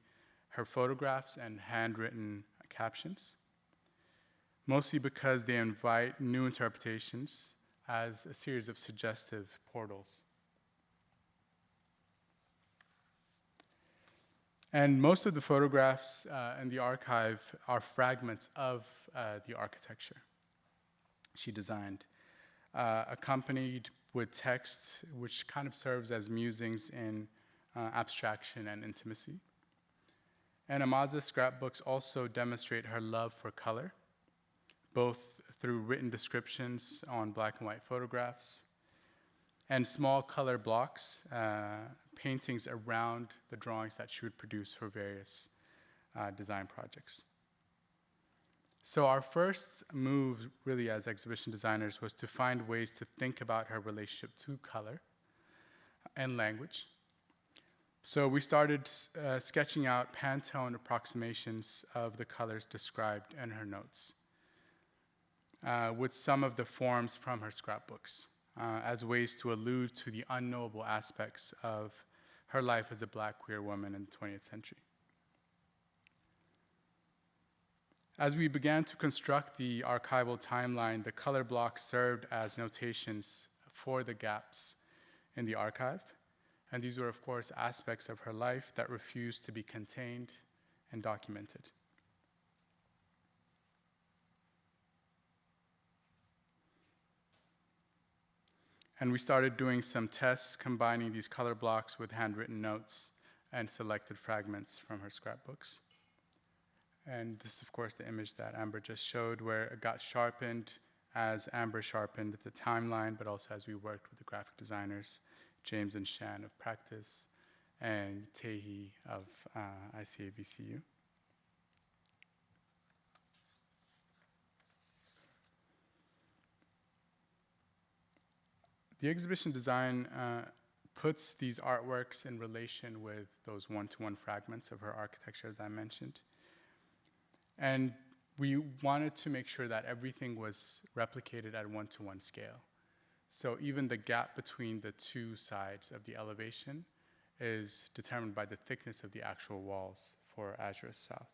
her photographs and handwritten captions, mostly because they invite new interpretations as a series of suggestive portals. And most of the photographs in the archive are fragments of the architecture she designed, accompanied with text which kind of serves as musings in abstraction and intimacy. And Amaza's scrapbooks also demonstrate her love for color, both through written descriptions on black and white photographs and small color blocks, paintings around the drawings that she would produce for various design projects. So our first move, really, as exhibition designers was to find ways to think about her relationship to color and language. So we started sketching out Pantone approximations of the colors described in her notes, with some of the forms from her scrapbooks, as ways to allude to the unknowable aspects of her life as a Black queer woman in the 20th century. As we began to construct the archival timeline, the color blocks served as notations for the gaps in the archive. And these were, of course, aspects of her life that refused to be contained and documented. And we started doing some tests combining these color blocks with handwritten notes and selected fragments from her scrapbooks. And this is, of course, the image that Amber just showed, where it got sharpened as Amber sharpened the timeline, but also as we worked with the graphic designers, James and Shan of Practice, and Tehi of ICA VCU. The exhibition design puts these artworks in relation with those one-to-one fragments of her architecture, as I mentioned. And we wanted to make sure that everything was replicated at one-to-one scale. So even the gap between the two sides of the elevation is determined by the thickness of the actual walls for Azure South.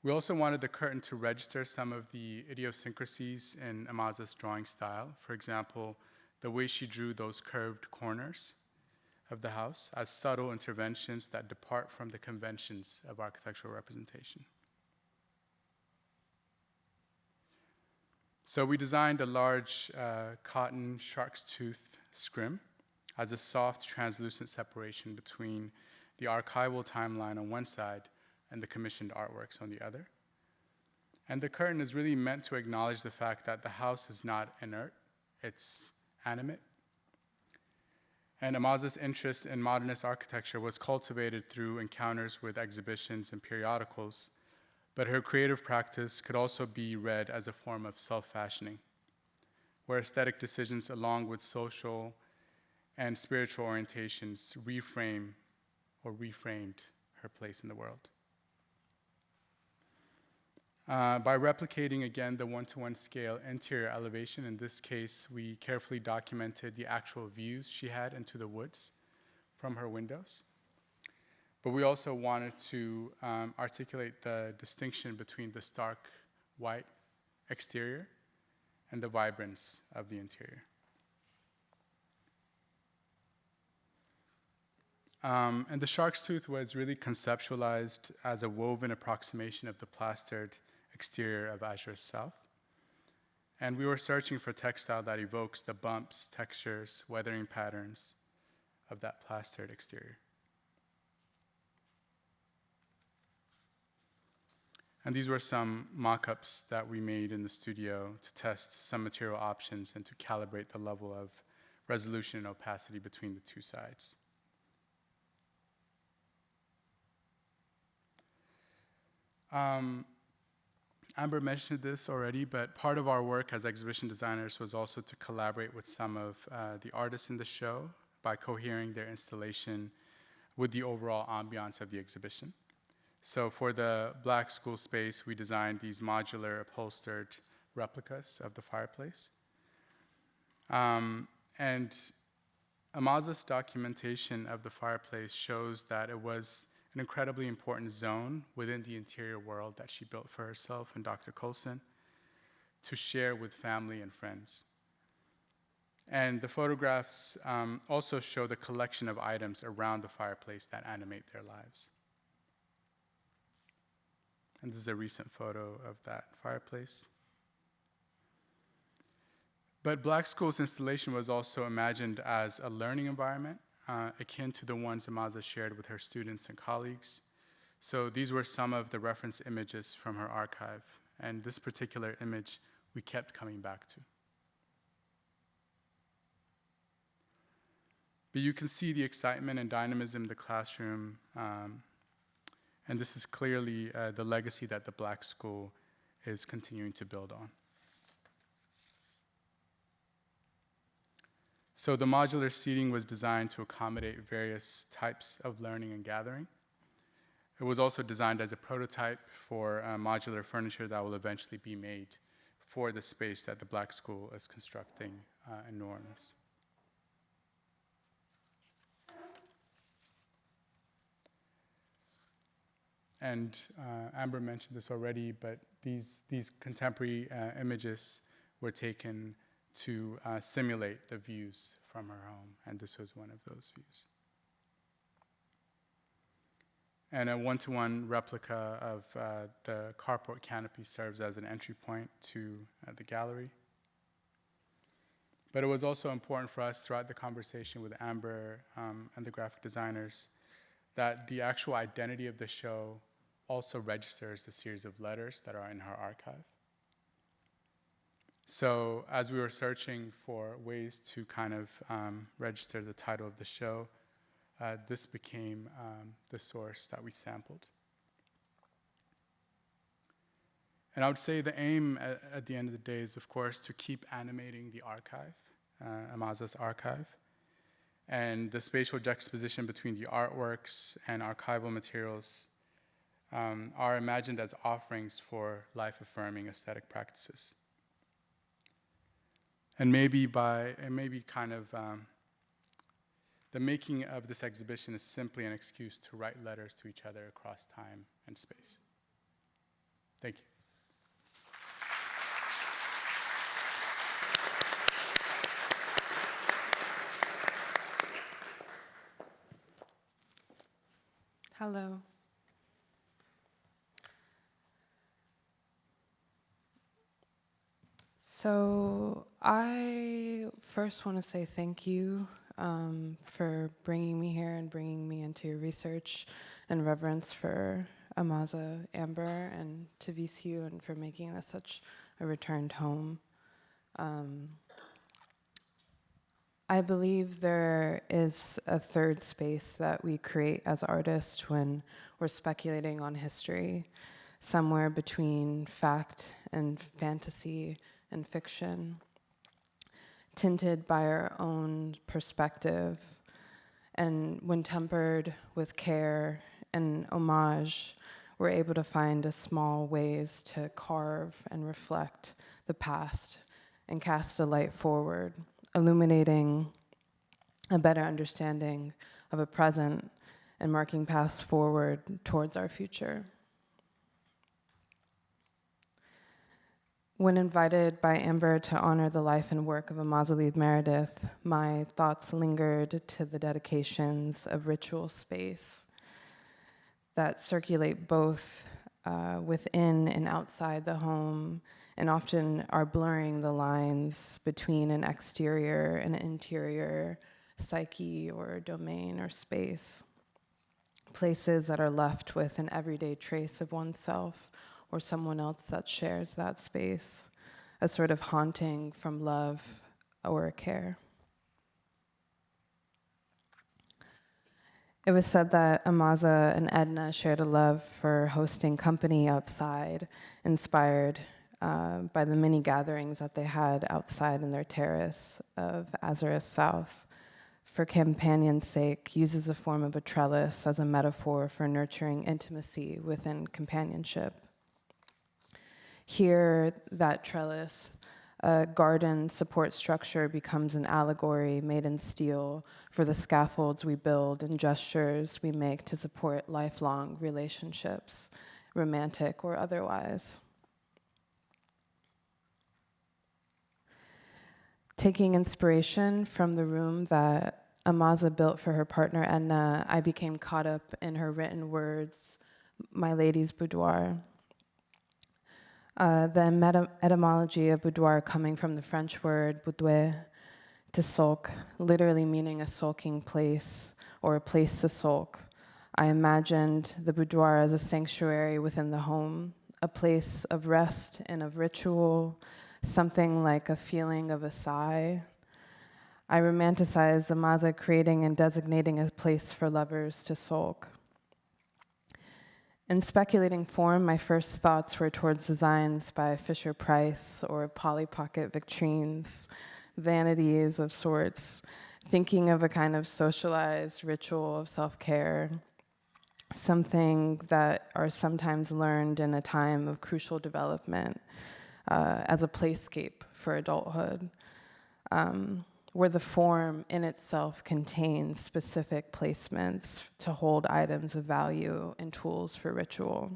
We also wanted the curtain to register some of the idiosyncrasies in Amaza's drawing style. For example, the way she drew those curved corners of the house as subtle interventions that depart from the conventions of architectural representation. So we designed a large cotton shark's tooth scrim as a soft, translucent separation between the archival timeline on one side and the commissioned artworks on the other. And the curtain is really meant to acknowledge the fact that the house is not inert, it's animate. And Amaza's interest in modernist architecture was cultivated through encounters with exhibitions and periodicals, but her creative practice could also be read as a form of self-fashioning, where aesthetic decisions along with social and spiritual orientations reframe or reframed her place in the world. By replicating, again, the one-to-one scale interior elevation, in this case, we carefully documented the actual views she had into the woods from her windows. But we also wanted to articulate the distinction between the stark white exterior and the vibrance of the interior. And the shark's tooth was really conceptualized as a woven approximation of the plastered exterior of Azure South. And we were searching for textile that evokes the bumps, textures, weathering patterns of that plastered exterior. And these were some mock-ups that we made in the studio to test some material options and to calibrate the level of resolution and opacity between the two sides. Amber mentioned this already, but part of our work as exhibition designers was also to collaborate with some of the artists in the show by cohering their installation with the overall ambiance of the exhibition. So for the Black School space, we designed these modular upholstered replicas of the fireplace. And Amaza's documentation of the fireplace shows that it was an incredibly important zone within the interior world that she built for herself and Dr. Coulson to share with family and friends. And the photographs also show the collection of items around the fireplace that animate their lives. And this is a recent photo of that fireplace. But Black School's installation was also imagined as a learning environment, akin to the ones Amaza shared with her students and colleagues. So these were some of the reference images from her archive, and this particular image we kept coming back to. But you can see the excitement and dynamism in the classroom, and this is clearly the legacy that the Black School is continuing to build on. So the modular seating was designed to accommodate various types of learning and gathering. It was also designed as a prototype for modular furniture that will eventually be made for the space that the Black School is constructing in New Orleans. And Amber mentioned this already, but these contemporary images were taken to simulate the views from her home, and this was one of those views. And a one-to-one replica of the carport canopy serves as an entry point to the gallery. But it was also important for us throughout the conversation with Amber and the graphic designers that the actual identity of the show also registers the series of letters that are in her archive. So as we were searching for ways to kind of register the title of the show, this became the source that we sampled. And I would say the aim at the end of the day is, of course, to keep animating the archive, Amaza's archive, and the spatial juxtaposition between the artworks and archival materials are imagined as offerings for life-affirming aesthetic practices. And maybe kind of the making of this exhibition is simply an excuse to write letters to each other across time and space. Thank you. Hello. So I first want to say thank you for bringing me here and bringing me into your research, and reverence for Amaza, Amber, and to VCU, and for making this such a returned home. I believe there is a third space that we create as artists when we're speculating on history, somewhere between fact and fantasy and fiction, tinted by our own perspective, and when tempered with care and homage, we're able to find small ways to carve and reflect the past and cast a light forward, illuminating a better understanding of a present and marking paths forward towards our future. When invited by Amber to honor the life and work of Amaza Meredith, my thoughts lingered to the dedications of ritual space that circulate both within and outside the home, and often are blurring the lines between an exterior and an interior psyche or domain or space. Places that are left with an everyday trace of oneself or someone else that shares that space, a sort of haunting from love or care. It was said that Amaza and Edna shared a love for hosting company outside, inspired by the many gatherings that they had outside in their terrace of Azores South. For companion's sake, uses a form of a trellis as a metaphor for nurturing intimacy within companionship. Here, that trellis, a garden support structure, becomes an allegory made in steel for the scaffolds we build and gestures we make to support lifelong relationships, romantic or otherwise. Taking inspiration from the room that Amaza built for her partner Edna, I became caught up in her written words, my lady's boudoir. The etymology of boudoir coming from the French word boudoir, to sulk, literally meaning a sulking place or a place to sulk. I imagined the boudoir as a sanctuary within the home, a place of rest and of ritual, something like a feeling of a sigh. I romanticized Amaza creating and designating a place for lovers to sulk. In speculating form, my first thoughts were towards designs by Fisher-Price or Polly Pocket Victrines, vanities of sorts, thinking of a kind of socialized ritual of self-care, something that are sometimes learned in a time of crucial development as a playscape for adulthood, where the form in itself contains specific placements to hold items of value and tools for ritual.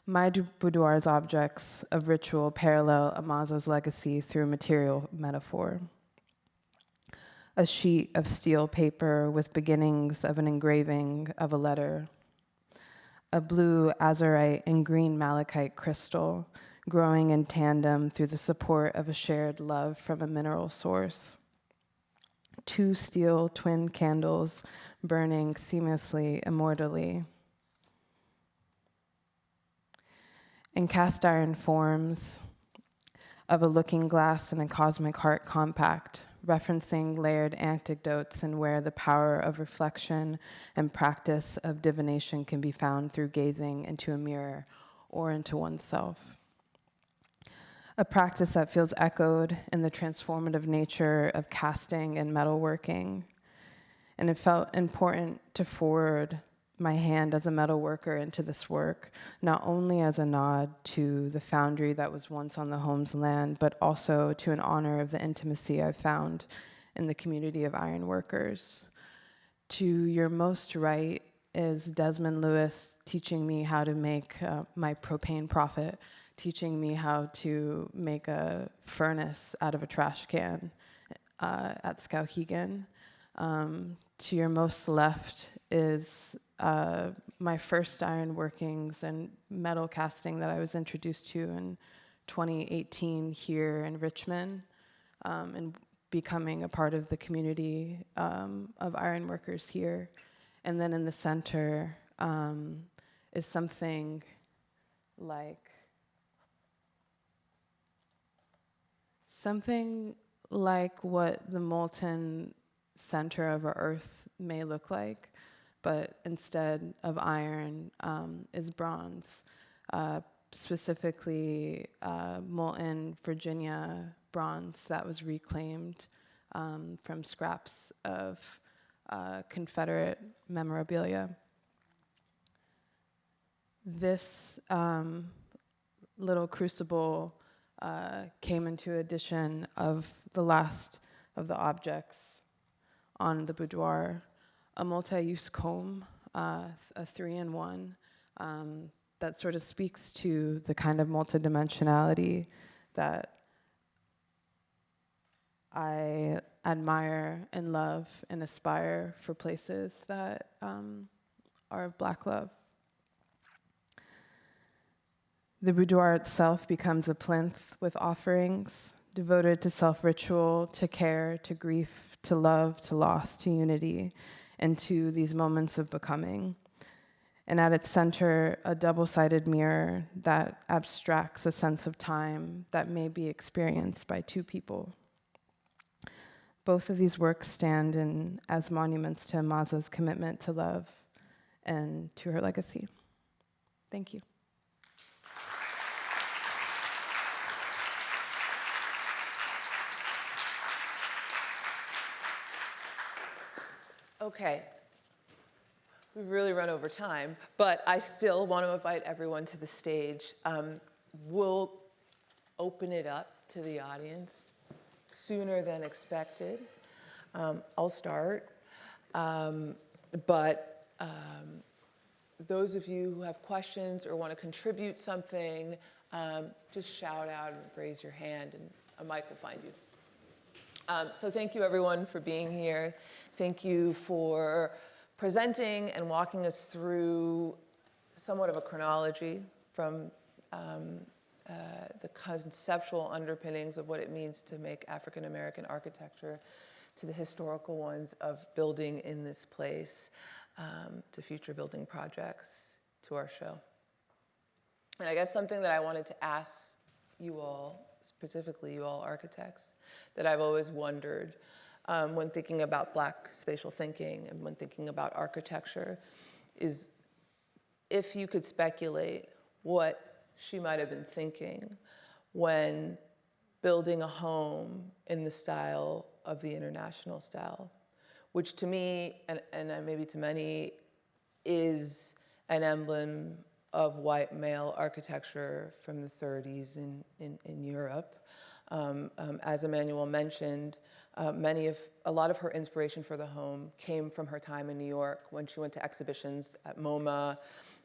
My boudoir's objects of ritual parallel Amaza's legacy through material metaphor. A sheet of steel paper with beginnings of an engraving of a letter. A blue azurite and green malachite crystal growing in tandem through the support of a shared love from a mineral source. 2 steel twin candles burning seamlessly, immortally. In cast iron forms of a looking glass and a cosmic heart compact, referencing layered anecdotes and where the power of reflection and practice of divination can be found through gazing into a mirror or into oneself. A practice that feels echoed in the transformative nature of casting and metalworking. And it felt important to forward my hand as a metal worker into this work, not only as a nod to the foundry that was once on the home's land, but also to an honor of the intimacy I found in the community of iron workers. To your most right is Desmond Lewis teaching me how to make my propane profit, teaching me how to make a furnace out of a trash can at Skowhegan. To your most left is my first iron workings and metal casting that I was introduced to in 2018 here in Richmond, and becoming a part of the community of iron workers here. And then in the center is something like what the molten center of our earth may look like, but instead of iron is bronze, specifically molten Virginia bronze that was reclaimed from scraps of Confederate memorabilia. This little crucible came into addition of the last of the objects on the boudoir, a multi-use comb, a 3-in-1, that sort of speaks to the kind of multidimensionality that I admire and love and aspire for places that are of Black love. The boudoir itself becomes a plinth with offerings devoted to self-ritual, to care, to grief, to love, to loss, to unity, and to these moments of becoming. And at its center, a double-sided mirror that abstracts a sense of time that may be experienced by 2 people. both of these works stand as monuments to Maza's commitment to love and to her legacy. Thank you. Okay. We've really run over time, but I still want to invite everyone to the stage. We'll open it up to the audience sooner than expected. I'll start, but those of you who have questions or want to contribute something, just shout out and raise your hand, and a mic will find you. So thank you, everyone, for being here. Thank you for presenting and walking us through somewhat of a chronology from the conceptual underpinnings of what it means to make African-American architecture to the historical ones of building in this place, to future building projects, to our show. And I guess something that I wanted to ask you all, specifically you all architects, that I've always wondered when thinking about Black spatial thinking and when thinking about architecture is if you could speculate what she might have been thinking when building a home in the style of the international style, which to me, and maybe to many, is an emblem of white male architecture from the 30s in Europe. As Emmanuel mentioned, a lot of her inspiration for the home came from her time in New York when she went to exhibitions at MoMA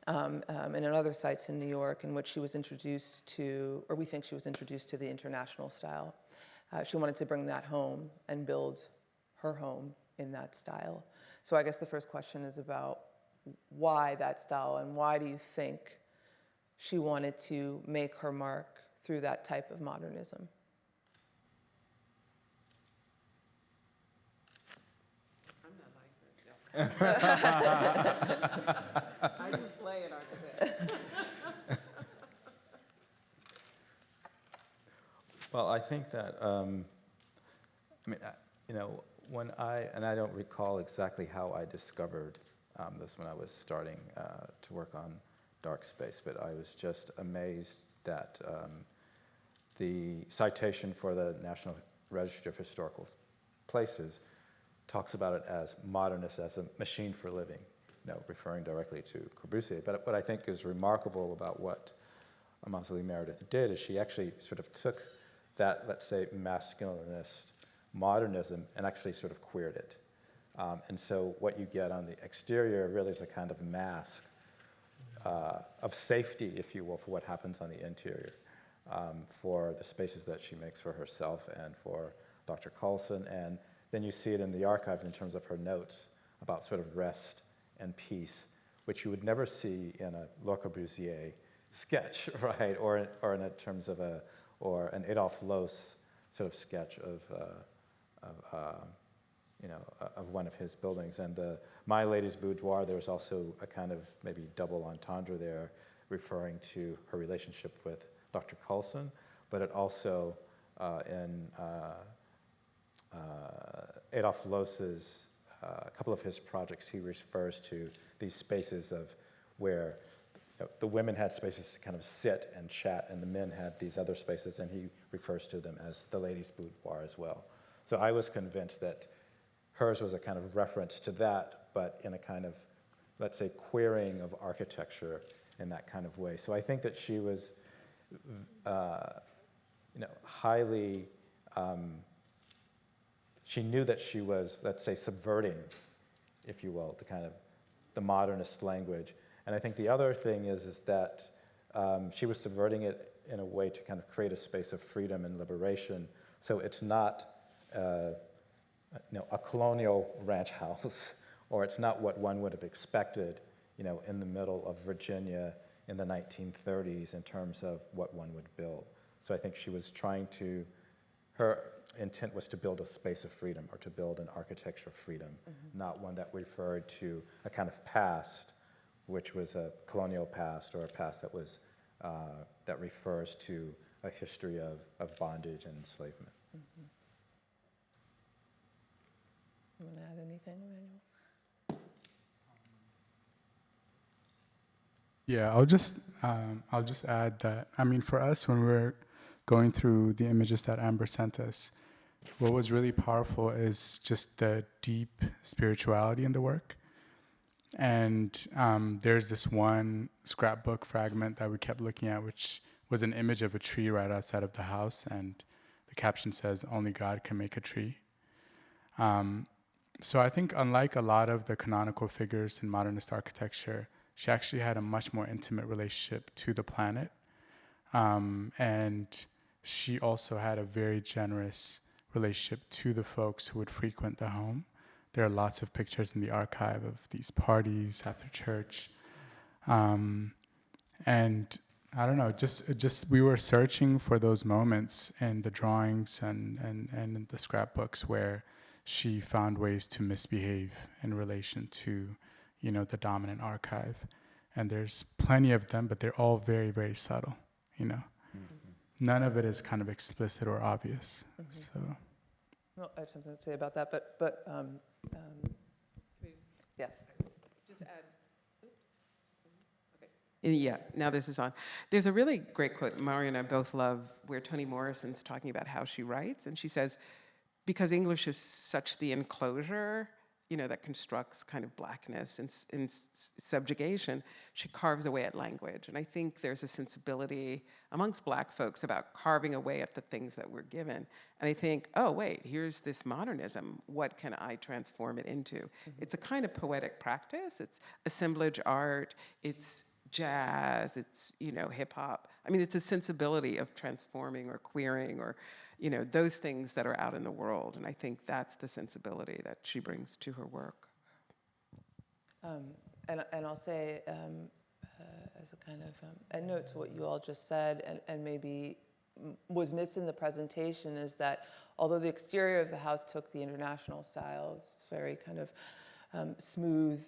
and in other sites in New York in which she was introduced to, or we think she was introduced to, the international style. She wanted to bring that home and build her home in that style. So I guess the first question is about why that style, and why do you think she wanted to make her mark through that type of modernism? I'm not licensed. I just play an architect. Well, I think that, when and I don't recall exactly how I discovered this when I was starting to work on dark space, but I was just amazed that the citation for the National Registry of Historical Places talks about it as modernist, as a machine for living, referring directly to Corbusier. But what I think is remarkable about what Mazie Meredith did is she actually sort of took that, let's say, masculinist modernism and actually sort of queered it. And so what you get on the exterior really is a kind of mask of safety, if you will, for what happens on the interior, for the spaces that she makes for herself and for Dr. Carlson. And then you see it in the archives in terms of her notes about sort of rest and peace, which you would never see in a Le Corbusier sketch, right? Or in terms of an Adolphe Loos sort of sketch of one of his buildings. And the My Lady's Boudoir, there's also a kind of maybe double entendre there, referring to her relationship with Dr. Carlson, but it also in Adolphe Loos's, a couple of his projects, he refers to these spaces of where the women had spaces to kind of sit and chat, and the men had these other spaces, and he refers to them as the ladies' boudoir as well. So I was convinced that hers was a kind of reference to that, but in a kind of, let's say, queering of architecture in that kind of way. So I think that she was, highly, she knew that she was, let's say, subverting, if you will, the modernist language. And I think the other thing is that she was subverting it in a way to kind of create a space of freedom and liberation. So it's not a colonial ranch house, or it's not what one would have expected, in the middle of Virginia in the 1930s in terms of what one would build. So I think she was trying to, her intent was to build a space of freedom, or to build an architecture of freedom, not one that referred to a kind of past, which was a colonial past, or a past that was that refers to a history of bondage and enslavement. You want to add anything, Emmanuel? Yeah, I'll just add that, I mean, for us, when we're going through the images that Amber sent us, what was really powerful is just the deep spirituality in the work. And there's this one scrapbook fragment that we kept looking at, which was an image of a tree right outside of the house, and the caption says, "Only God can make a tree." So I think, unlike a lot of the canonical figures in modernist architecture, she actually had a much more intimate relationship to the planet. And she also had a very generous relationship to the folks who would frequent the home. There are lots of pictures in the archive of these parties after church. And I don't know, just we were searching for those moments in the drawings and in the scrapbooks where she found ways to misbehave in relation to, you know, the dominant archive. And there's plenty of them, but they're all very, very subtle, you know. Mm-hmm. None of it is kind of explicit or obvious, so. Well, I have something to say about that, but yes. Just add. Yeah, now this is on. There's a really great quote Mario and I both love where Toni Morrison's talking about how she writes, and she says, because English is such the enclosure, you know, that constructs kind of blackness and subjugation, she carves away at language. And I think there's a sensibility amongst Black folks about carving away at the things that we're given. And I think, oh, wait, here's this modernism. What can I transform it into? Mm-hmm. It's a kind of poetic practice. It's assemblage art. It's jazz. It's, you know, hip hop. I mean, it's a sensibility of transforming or queering or, you know, those things that are out in the world. And I think that's the sensibility that she brings to her work. And I'll say, as a kind of a note to what you all just said, and maybe was missed in the presentation, is that although the exterior of the house took the international style, it's very kind of smooth,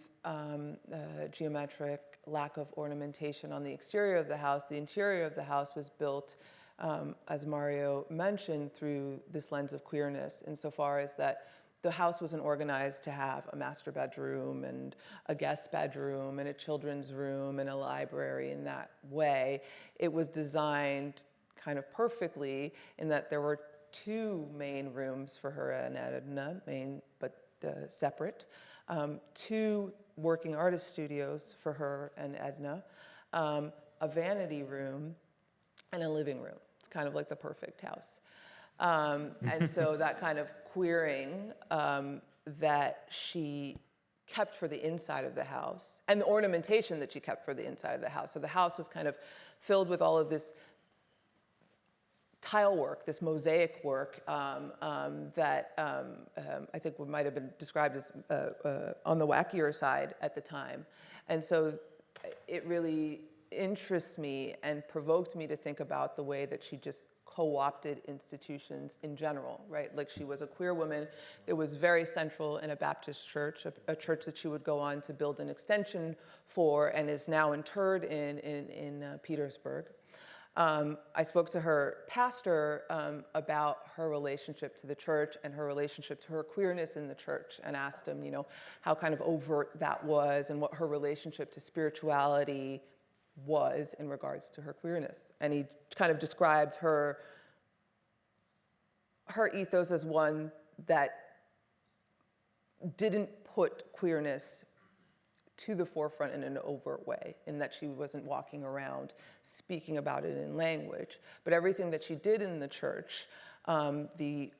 geometric, lack of ornamentation on the exterior of the house, the interior of the house was built, as Mario mentioned, through this lens of queerness, insofar as that the house wasn't organized to have a master bedroom and a guest bedroom and a children's room and a library in that way. It was designed kind of perfectly in that there were two main rooms for her and Edna, main but separate, two working artist studios for her and Edna, a vanity room, and a living room. It's kind of like the perfect house. And so that kind of queering that she kept for the inside of the house, and the ornamentation that she kept for the inside of the house. So the house was kind of filled with all of this tile work, this mosaic work that I think might have been described as on the wackier side at the time. And so it really interests me and provoked me to think about the way that she just co-opted institutions in general, right? Like, she was a queer woman that was very central in a Baptist church, a church that she would go on to build an extension for and is now interred in Petersburg. I spoke to her pastor about her relationship to the church and her relationship to her queerness in the church, and asked him, you know, how kind of overt that was and what her relationship to spirituality was in regards to her queerness. And he kind of described her ethos as one that didn't put queerness to the forefront in an overt way, in that she wasn't walking around speaking about it in language. But everything that she did in the church, the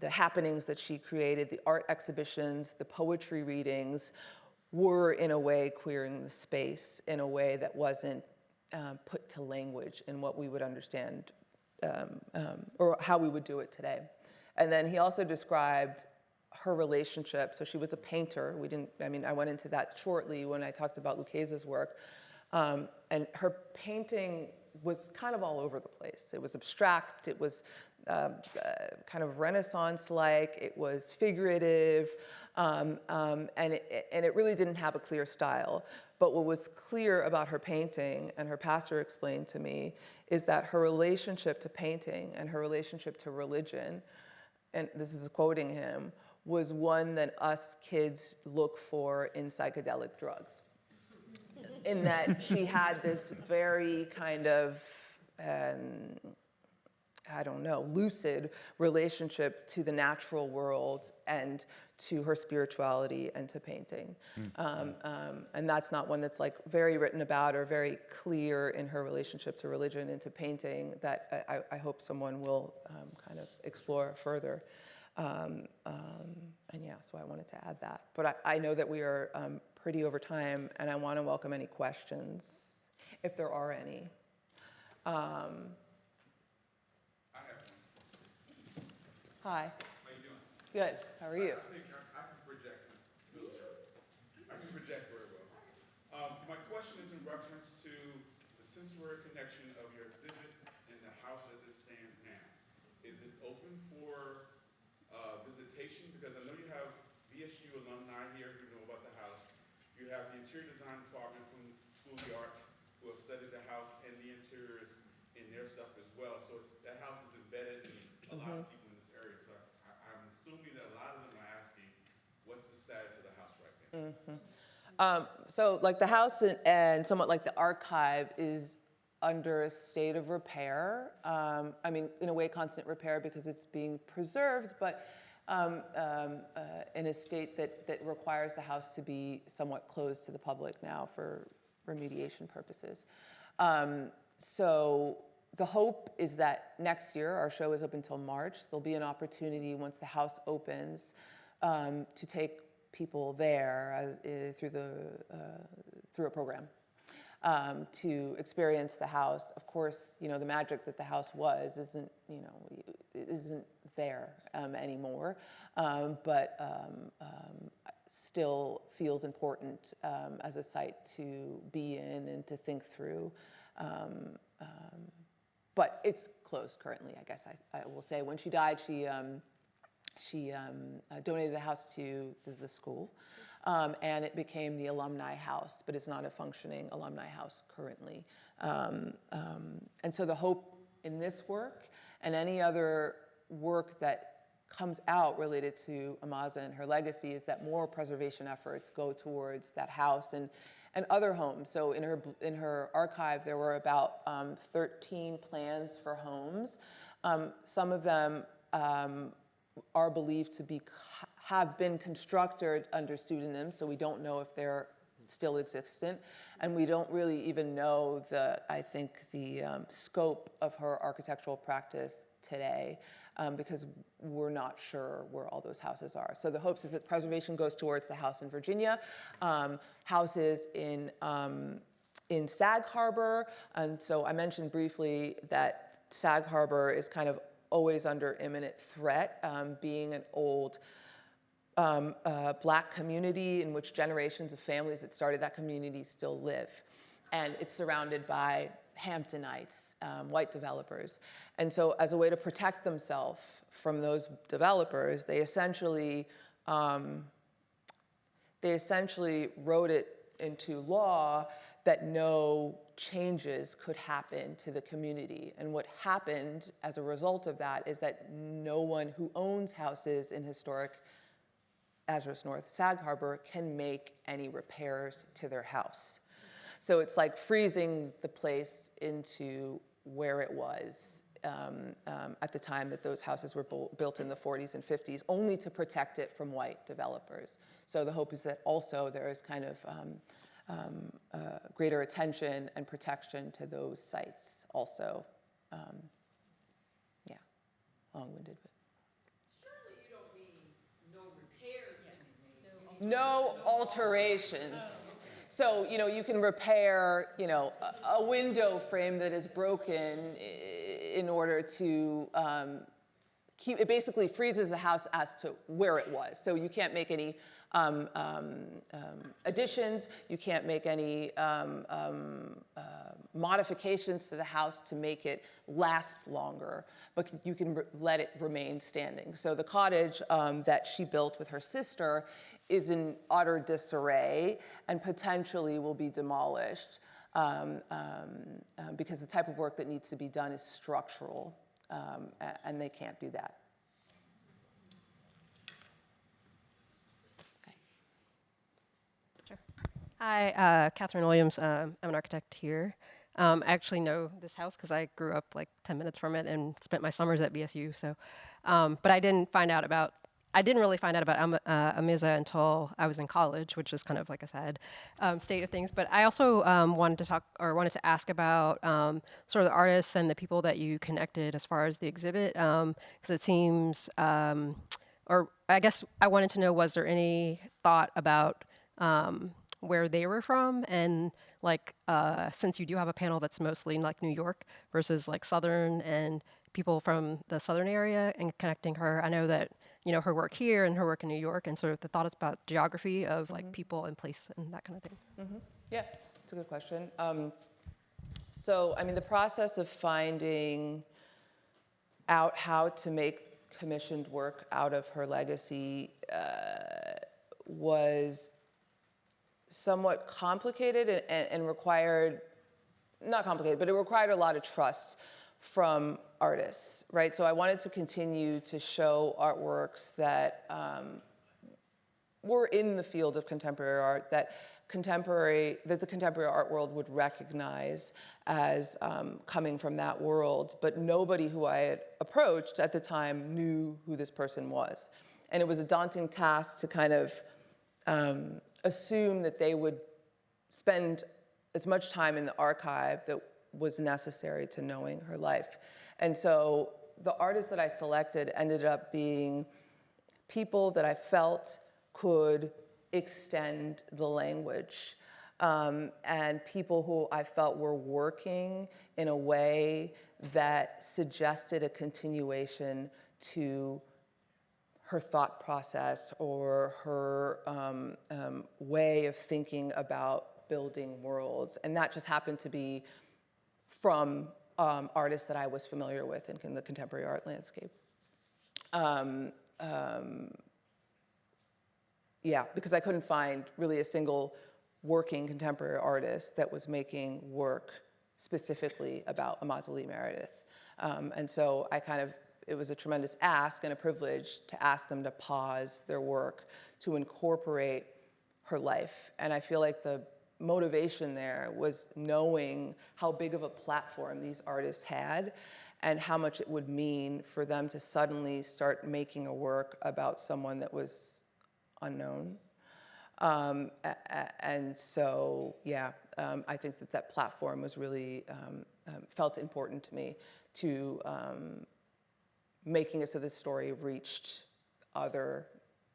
happenings that she created, the art exhibitions, the poetry readings, were in a way queering the space in a way that wasn't put to language in what we would understand or how we would do it today. And then he also described her relationship. So she was a painter. I went into that shortly when I talked about Lucchese's work. And her painting was kind of all over the place. It was abstract, it was kind of Renaissance-like, it was figurative, and it really didn't have a clear style. But what was clear about her painting, and her pastor explained to me, is that her relationship to painting and her relationship to religion, and this is quoting him, was one that us kids look for in psychedelic drugs. In that she had this very kind of, I don't know, lucid relationship to the natural world and to her spirituality and to painting. And that's not one that's like very written about or very clear in her relationship to religion and to painting that I hope someone will kind of explore further. And yeah, so I wanted to add that. But I know that we are pretty over time, and I want to welcome any questions, if there are any. I have one. Hi. How you doing? Good. How are you? I think I can project military. I can project very well. My question is in reference to the sensory connection of your exhibit and the house as it stands now. Is it open for visitation? Because I know you have VSU alumni here who know about the house. You have the interior design department from School of the Arts who have studied the house and the interiors in their stuff as well. So that house is embedded in a lot of people in this area. So I'm assuming that a lot of them are asking, what's the status of the house right now? So like the house and somewhat like the archive is under a state of repair. I mean, in a way, constant repair because it's being preserved, but in a state that requires the house to be somewhat closed to the public now for remediation purposes. So the hope is that next year, our show is open until March, there'll be an opportunity once the house opens to take people there through a program to experience the house. Of course, you know, the magic that the house was isn't there anymore, but still feels important as a site to be in and to think through. But it's closed currently, I guess I will say. When she died, she donated the house to the school, and it became the alumni house, but it's not a functioning alumni house currently. And so the hope in this work and any other work that comes out related to Amaza and her legacy is that more preservation efforts go towards that house and other homes. So in her archive, there were about 13 plans for homes. Some of them are believed to have been constructed under pseudonym, so we don't know if they're still existent, and we don't really even know the scope of her architectural practice today, because we're not sure where all those houses are. So the hopes is that preservation goes towards the house in Virginia, houses in Sag Harbor, and so I mentioned briefly that Sag Harbor is kind of always under imminent threat, being an old Black community in which generations of families that started that community still live. And it's surrounded by Hamptonites, white developers. And so as a way to protect themselves from those developers, they essentially wrote it into law that no changes could happen to the community. And what happened as a result of that is that no one who owns houses in historic Azurus North Sag Harbor can make any repairs to their house. So it's like freezing the place into where it was at the time that those houses were built in the 40s and 50s, only to protect it from white developers. So the hope is that also there is kind of greater attention and protection to those sites also. Yeah, long-winded. But. Surely you don't mean no repairs can be made. No alterations. So, you know, you can repair, you know, a window frame that is broken in order to it basically freezes the house as to where it was. So you can't make any additions, you can't make any modifications to the house to make it last longer, but you can let it remain standing. So the cottage that she built with her sister is in utter disarray and potentially will be demolished because the type of work that needs to be done is structural, and they can't do that. Hi, Catherine Williams. I'm an architect here. I actually know this house because I grew up like 10 minutes from it and spent my summers at VSU. So, but I didn't really find out about Amiza until I was in college, which is kind of like a sad state of things. But I also wanted to ask about sort of the artists and the people that you connected as far as the exhibit, because it seems, or I guess I wanted to know, was there any thought about where they were from, and like since you do have a panel that's mostly in like New York versus like Southern and people from the Southern area and connecting her. I know that, you know, her work here and her work in New York, and sort of the thought about geography of like people and place and that kind of thing. Yeah, it's a good question. So, I mean, the process of finding out how to make commissioned work out of her legacy was somewhat complicated and required, not complicated, but it required a lot of trust from artists, right? So I wanted to continue to show artworks that were in the field of contemporary art, that the contemporary art world would recognize as coming from that world, but nobody who I had approached at the time knew who this person was. And it was a daunting task to kind of assume that they would spend as much time in the archive that was necessary to knowing her life. And so the artists that I selected ended up being people that I felt could extend the language, and people who I felt were working in a way that suggested a continuation to her thought process or her way of thinking about building worlds. And that just happened to be from artists that I was familiar with in the contemporary art landscape. Yeah, because I couldn't find really a single working contemporary artist that was making work specifically about Mazie Meredith. And so it was a tremendous ask and a privilege to ask them to pause their work to incorporate her life. And I feel like the motivation there was knowing how big of a platform these artists had and how much it would mean for them to suddenly start making a work about someone that was unknown. And so, yeah, I think that platform was really, felt important to me to making it so this story reached other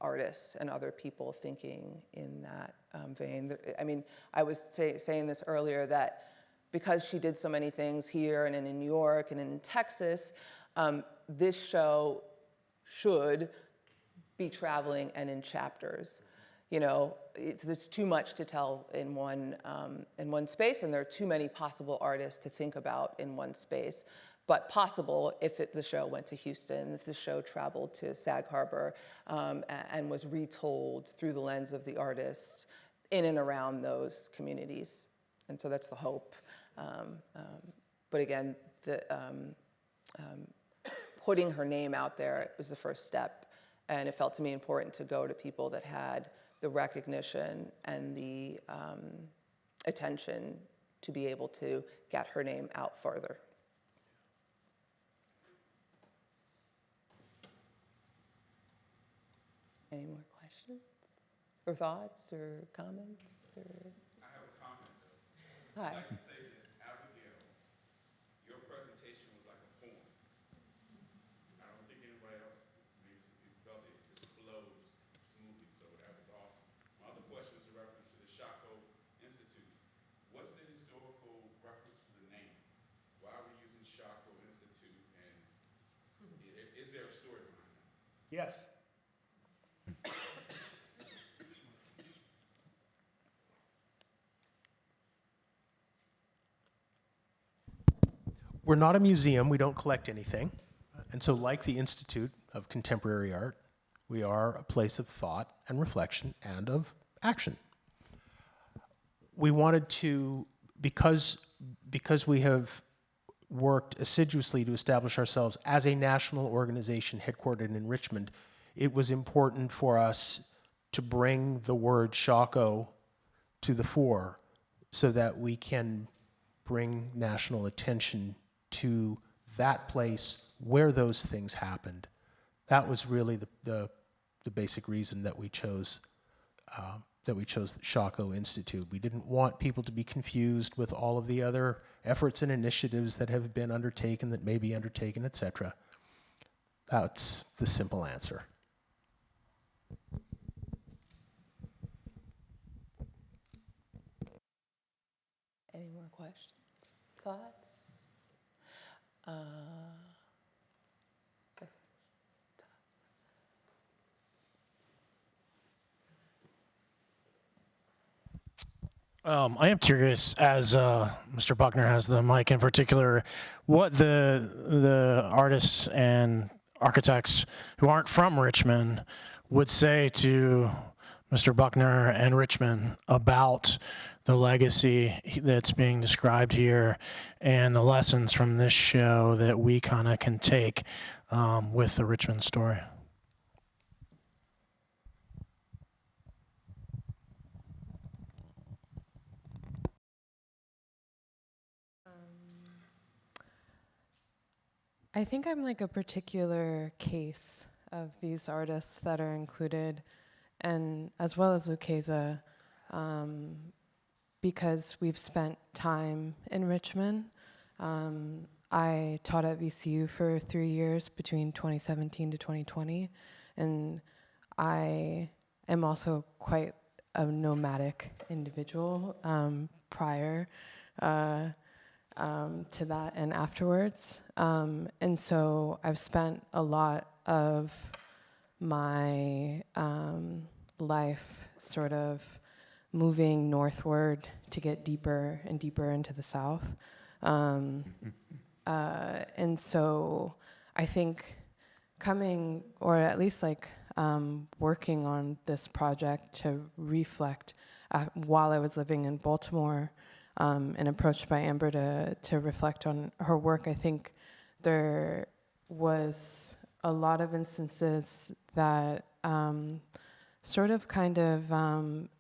artists and other people thinking in that vein. I mean, I was saying this earlier, that because she did so many things here and in New York and in Texas, this show should be traveling and in chapters. You know, there's too much to tell in one space, and there are too many possible artists to think about in one space. But possible if the show went to Houston, if the show traveled to Sag Harbor and was retold through the lens of the artists in and around those communities. And so that's the hope. But again, putting her name out there was the first step. And it felt to me important to go to people that had the recognition and the attention to be able to get her name out further. Any more questions or thoughts or comments? Or? I have a comment, though. Hi. I'd like to say that, Abigail, your presentation was like a poem. I don't think anybody else felt it just flowed smoothly, so that was awesome. My other question is a reference to the Shockoe Institute. What's the historical reference to the name? Why are we using Shockoe Institute, and is there a story behind that? Yes. We're not a museum, we don't collect anything. And so like the Institute of Contemporary Art, we are a place of thought and reflection and of action. We wanted to, because we have worked assiduously to establish ourselves as a national organization headquartered in Richmond, it was important for us to bring the word Shockoe to the fore so that we can bring national attention to that place where those things happened. That was really the basic reason that we chose the Shockoe Institute. We didn't want people to be confused with all of the other efforts and initiatives that have been undertaken, that may be undertaken, et cetera. That's the simple answer. Any more questions, thoughts? I am curious, as Mr. Buckner has the mic in particular, what the artists and architects who aren't from Richmond would say to Mr. Buckner and Richmond about the legacy that's being described here and the lessons from this show that we kind of can take with the Richmond story. I think I'm like a particular case of these artists that are included, and as well as Lucchesa, because we've spent time in Richmond. I taught at VCU for 3 years between 2017 to 2020, and I am also quite a nomadic individual prior to that and afterwards. And so I've spent a lot of my life sort of moving northward to get deeper and deeper into the South. And so I think coming, or at least like working on this project to reflect while I was living in Baltimore, and approached by Amber to reflect on her work, I think there was a lot of instances that sort of kind of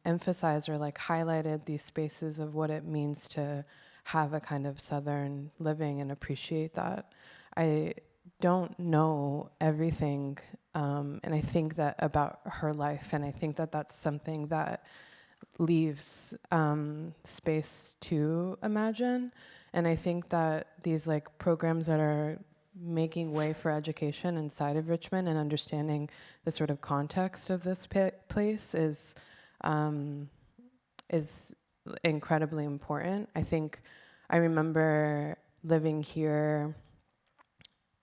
emphasized or like highlighted these spaces of what it means to have a kind of Southern living and appreciate that. I don't know everything, and I think that about her life, and I think that that's something that leaves space to imagine. And I think that these like programs that are making way for education inside of Richmond and understanding the sort of context of this place is incredibly important. I think I remember living here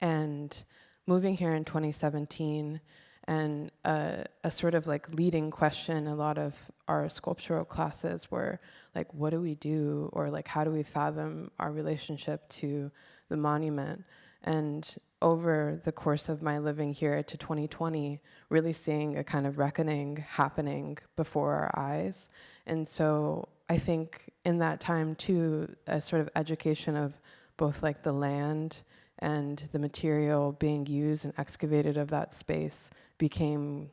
and moving here in 2017, and a sort of like leading question, a lot of our sculptural classes were like, what do we do? Or like, how do we fathom our relationship to the monument? And over the course of my living here to 2020, really seeing a kind of reckoning happening before our eyes. And so I think in that time too, a sort of education of both like the land and the material being used and excavated of that space became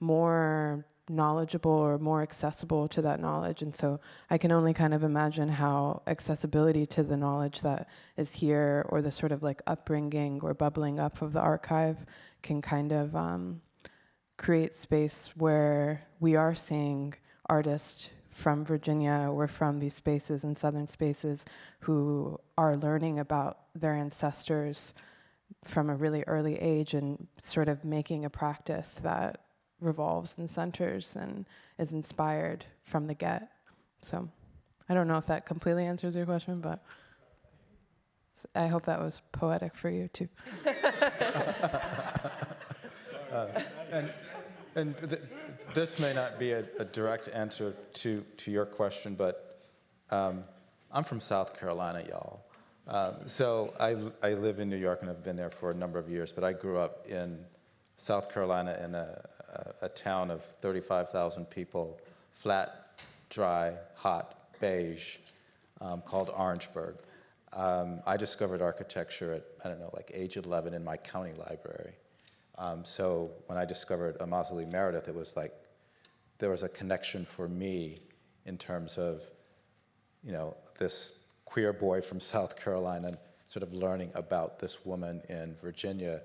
more knowledgeable or more accessible to that knowledge. And so I can only kind of imagine how accessibility to the knowledge that is here, or the sort of like upbringing or bubbling up of the archive, can kind of create space where we are seeing artists from Virginia or from these spaces and Southern spaces who are learning about their ancestors from a really early age and sort of making a practice that revolves and centers and is inspired from the get. So I don't know if that completely answers your question, but I hope that was poetic for you too. This may not be a direct answer to your question, but I'm from South Carolina, y'all. So I live in New York and I've been there for a number of years, but I grew up in South Carolina in a town of 35,000 people, flat, dry, hot, beige, called Orangeburg. I discovered architecture at, I don't know, like age 11 in my county library. So when I discovered Mazie Meredith, it was like there was a connection for me in terms of, this queer boy from South Carolina sort of learning about this woman in Virginia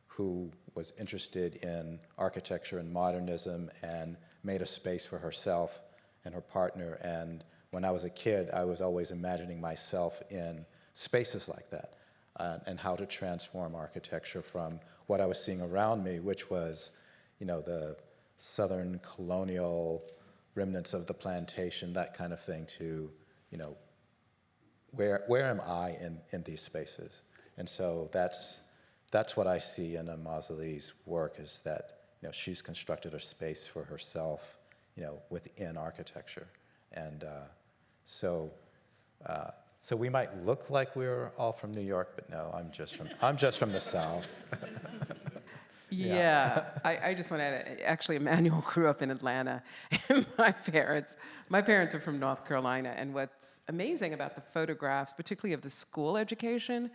who was interested in architecture and modernism and made a space for herself and her partner. And when I was a kid, I was always imagining myself in spaces like that, and how to transform architecture from what I was seeing around me, which was, the Southern colonial remnants of the plantation, that kind of thing, to, where am I in these spaces? And so that's what I see in Mazie's work, is that, she's constructed a space for herself, within architecture. And so we might look like we're all from New York, but no, I'm just from the South. Yeah, I just want to add, actually, Emmanuel grew up in Atlanta, and my parents are from North Carolina, and what's amazing about the photographs, particularly of the school education,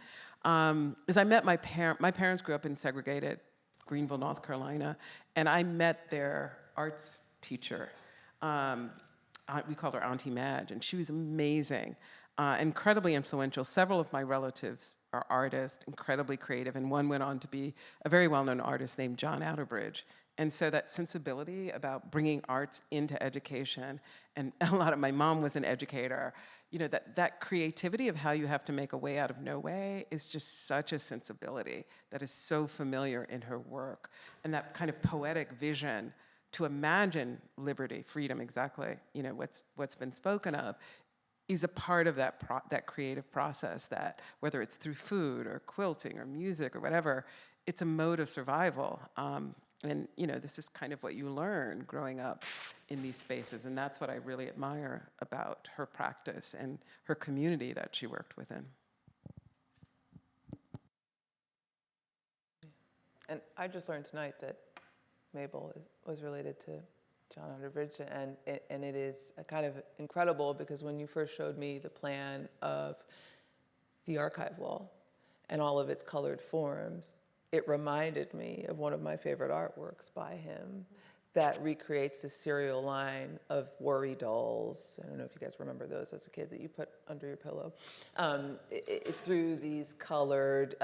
is I met my parents grew up in segregated Greenville, North Carolina, and I met their arts teacher. We called her Auntie Madge, and she was amazing, incredibly influential. Several of my relatives are artists, incredibly creative, and one went on to be a very well-known artist named John Outerbridge. And so that sensibility about bringing arts into education, and my mom was an educator, that creativity of how you have to make a way out of no way is just such a sensibility that is so familiar in her work. And that kind of poetic vision to imagine liberty, freedom, exactly, what's been spoken of, is a part of that creative process, that whether it's through food or quilting or music or whatever, it's a mode of survival. And this is kind of what you learn growing up in these spaces, and that's what I really admire about her practice and her community that she worked within. And I just learned tonight that Mabel was related to John Outerbridge, and it is kind of incredible, because when you first showed me the plan of the archive wall and all of its colored forms, it reminded me of one of my favorite artworks by him that recreates the serial line of worry dolls. I don't know if you guys remember those as a kid that you put under your pillow. Through these colored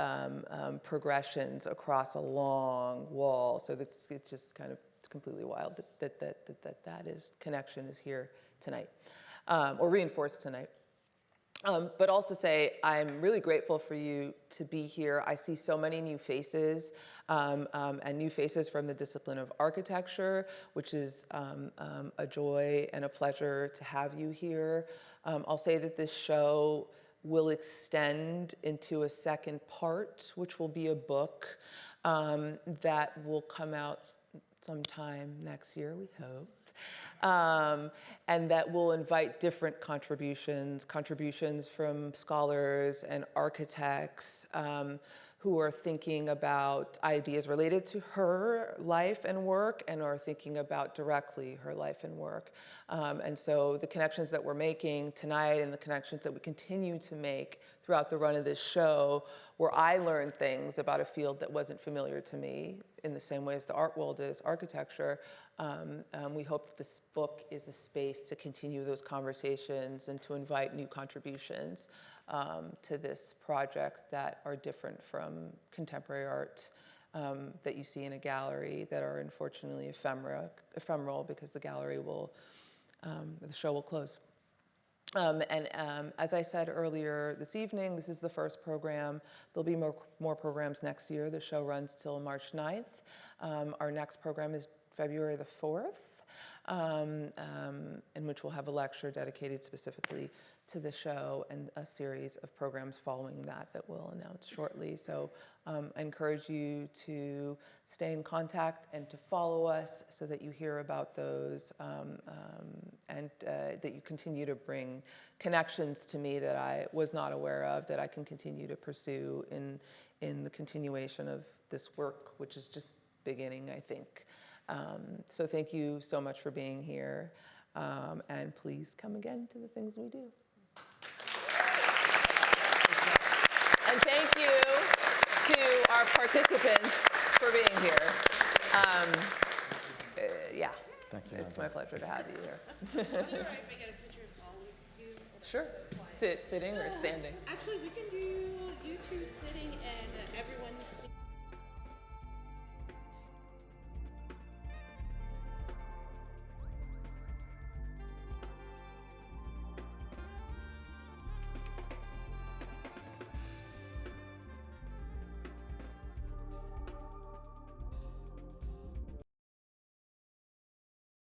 progressions across a long wall. So it's just kind of completely wild that connection is here tonight, or reinforced tonight. But also say, I'm really grateful for you to be here. I see so many new faces, and new faces from the discipline of architecture, which is a joy and a pleasure to have you here. I'll say that this show will extend into a second part, which will be a book that will come out sometime next year, we hope. And that will invite different contributions from scholars and architects who are thinking about ideas related to her life and work, and are thinking about directly her life and work. And so the connections that we're making tonight, and the connections that we continue to make throughout the run of this show, where I learned things about a field that wasn't familiar to me, in the same way as the art world is architecture. We hope that this book is a space to continue those conversations and to invite new contributions to this project that are different from contemporary art that you see in a gallery, that are unfortunately ephemeral, because the gallery the show will close. As I said earlier this evening, this is the first program. There'll be more programs next year. The show runs till March 9th. Our next program is February the 4th, in which we'll have a lecture dedicated specifically to the show, and a series of programs following that we'll announce shortly. So I encourage you to stay in contact and to follow us, so that you hear about those, and that you continue to bring connections to me that I was not aware of, that I can continue to pursue in the continuation of this work, which is just beginning, I think. So thank you so much for being here, and please come again to the things we do. And thank you to our participants for being here. Yeah, Thank you. It's my pleasure to have you here. Is it all right if I get a picture of all of you? Sure. Sitting or standing? Actually, we can do you two sitting and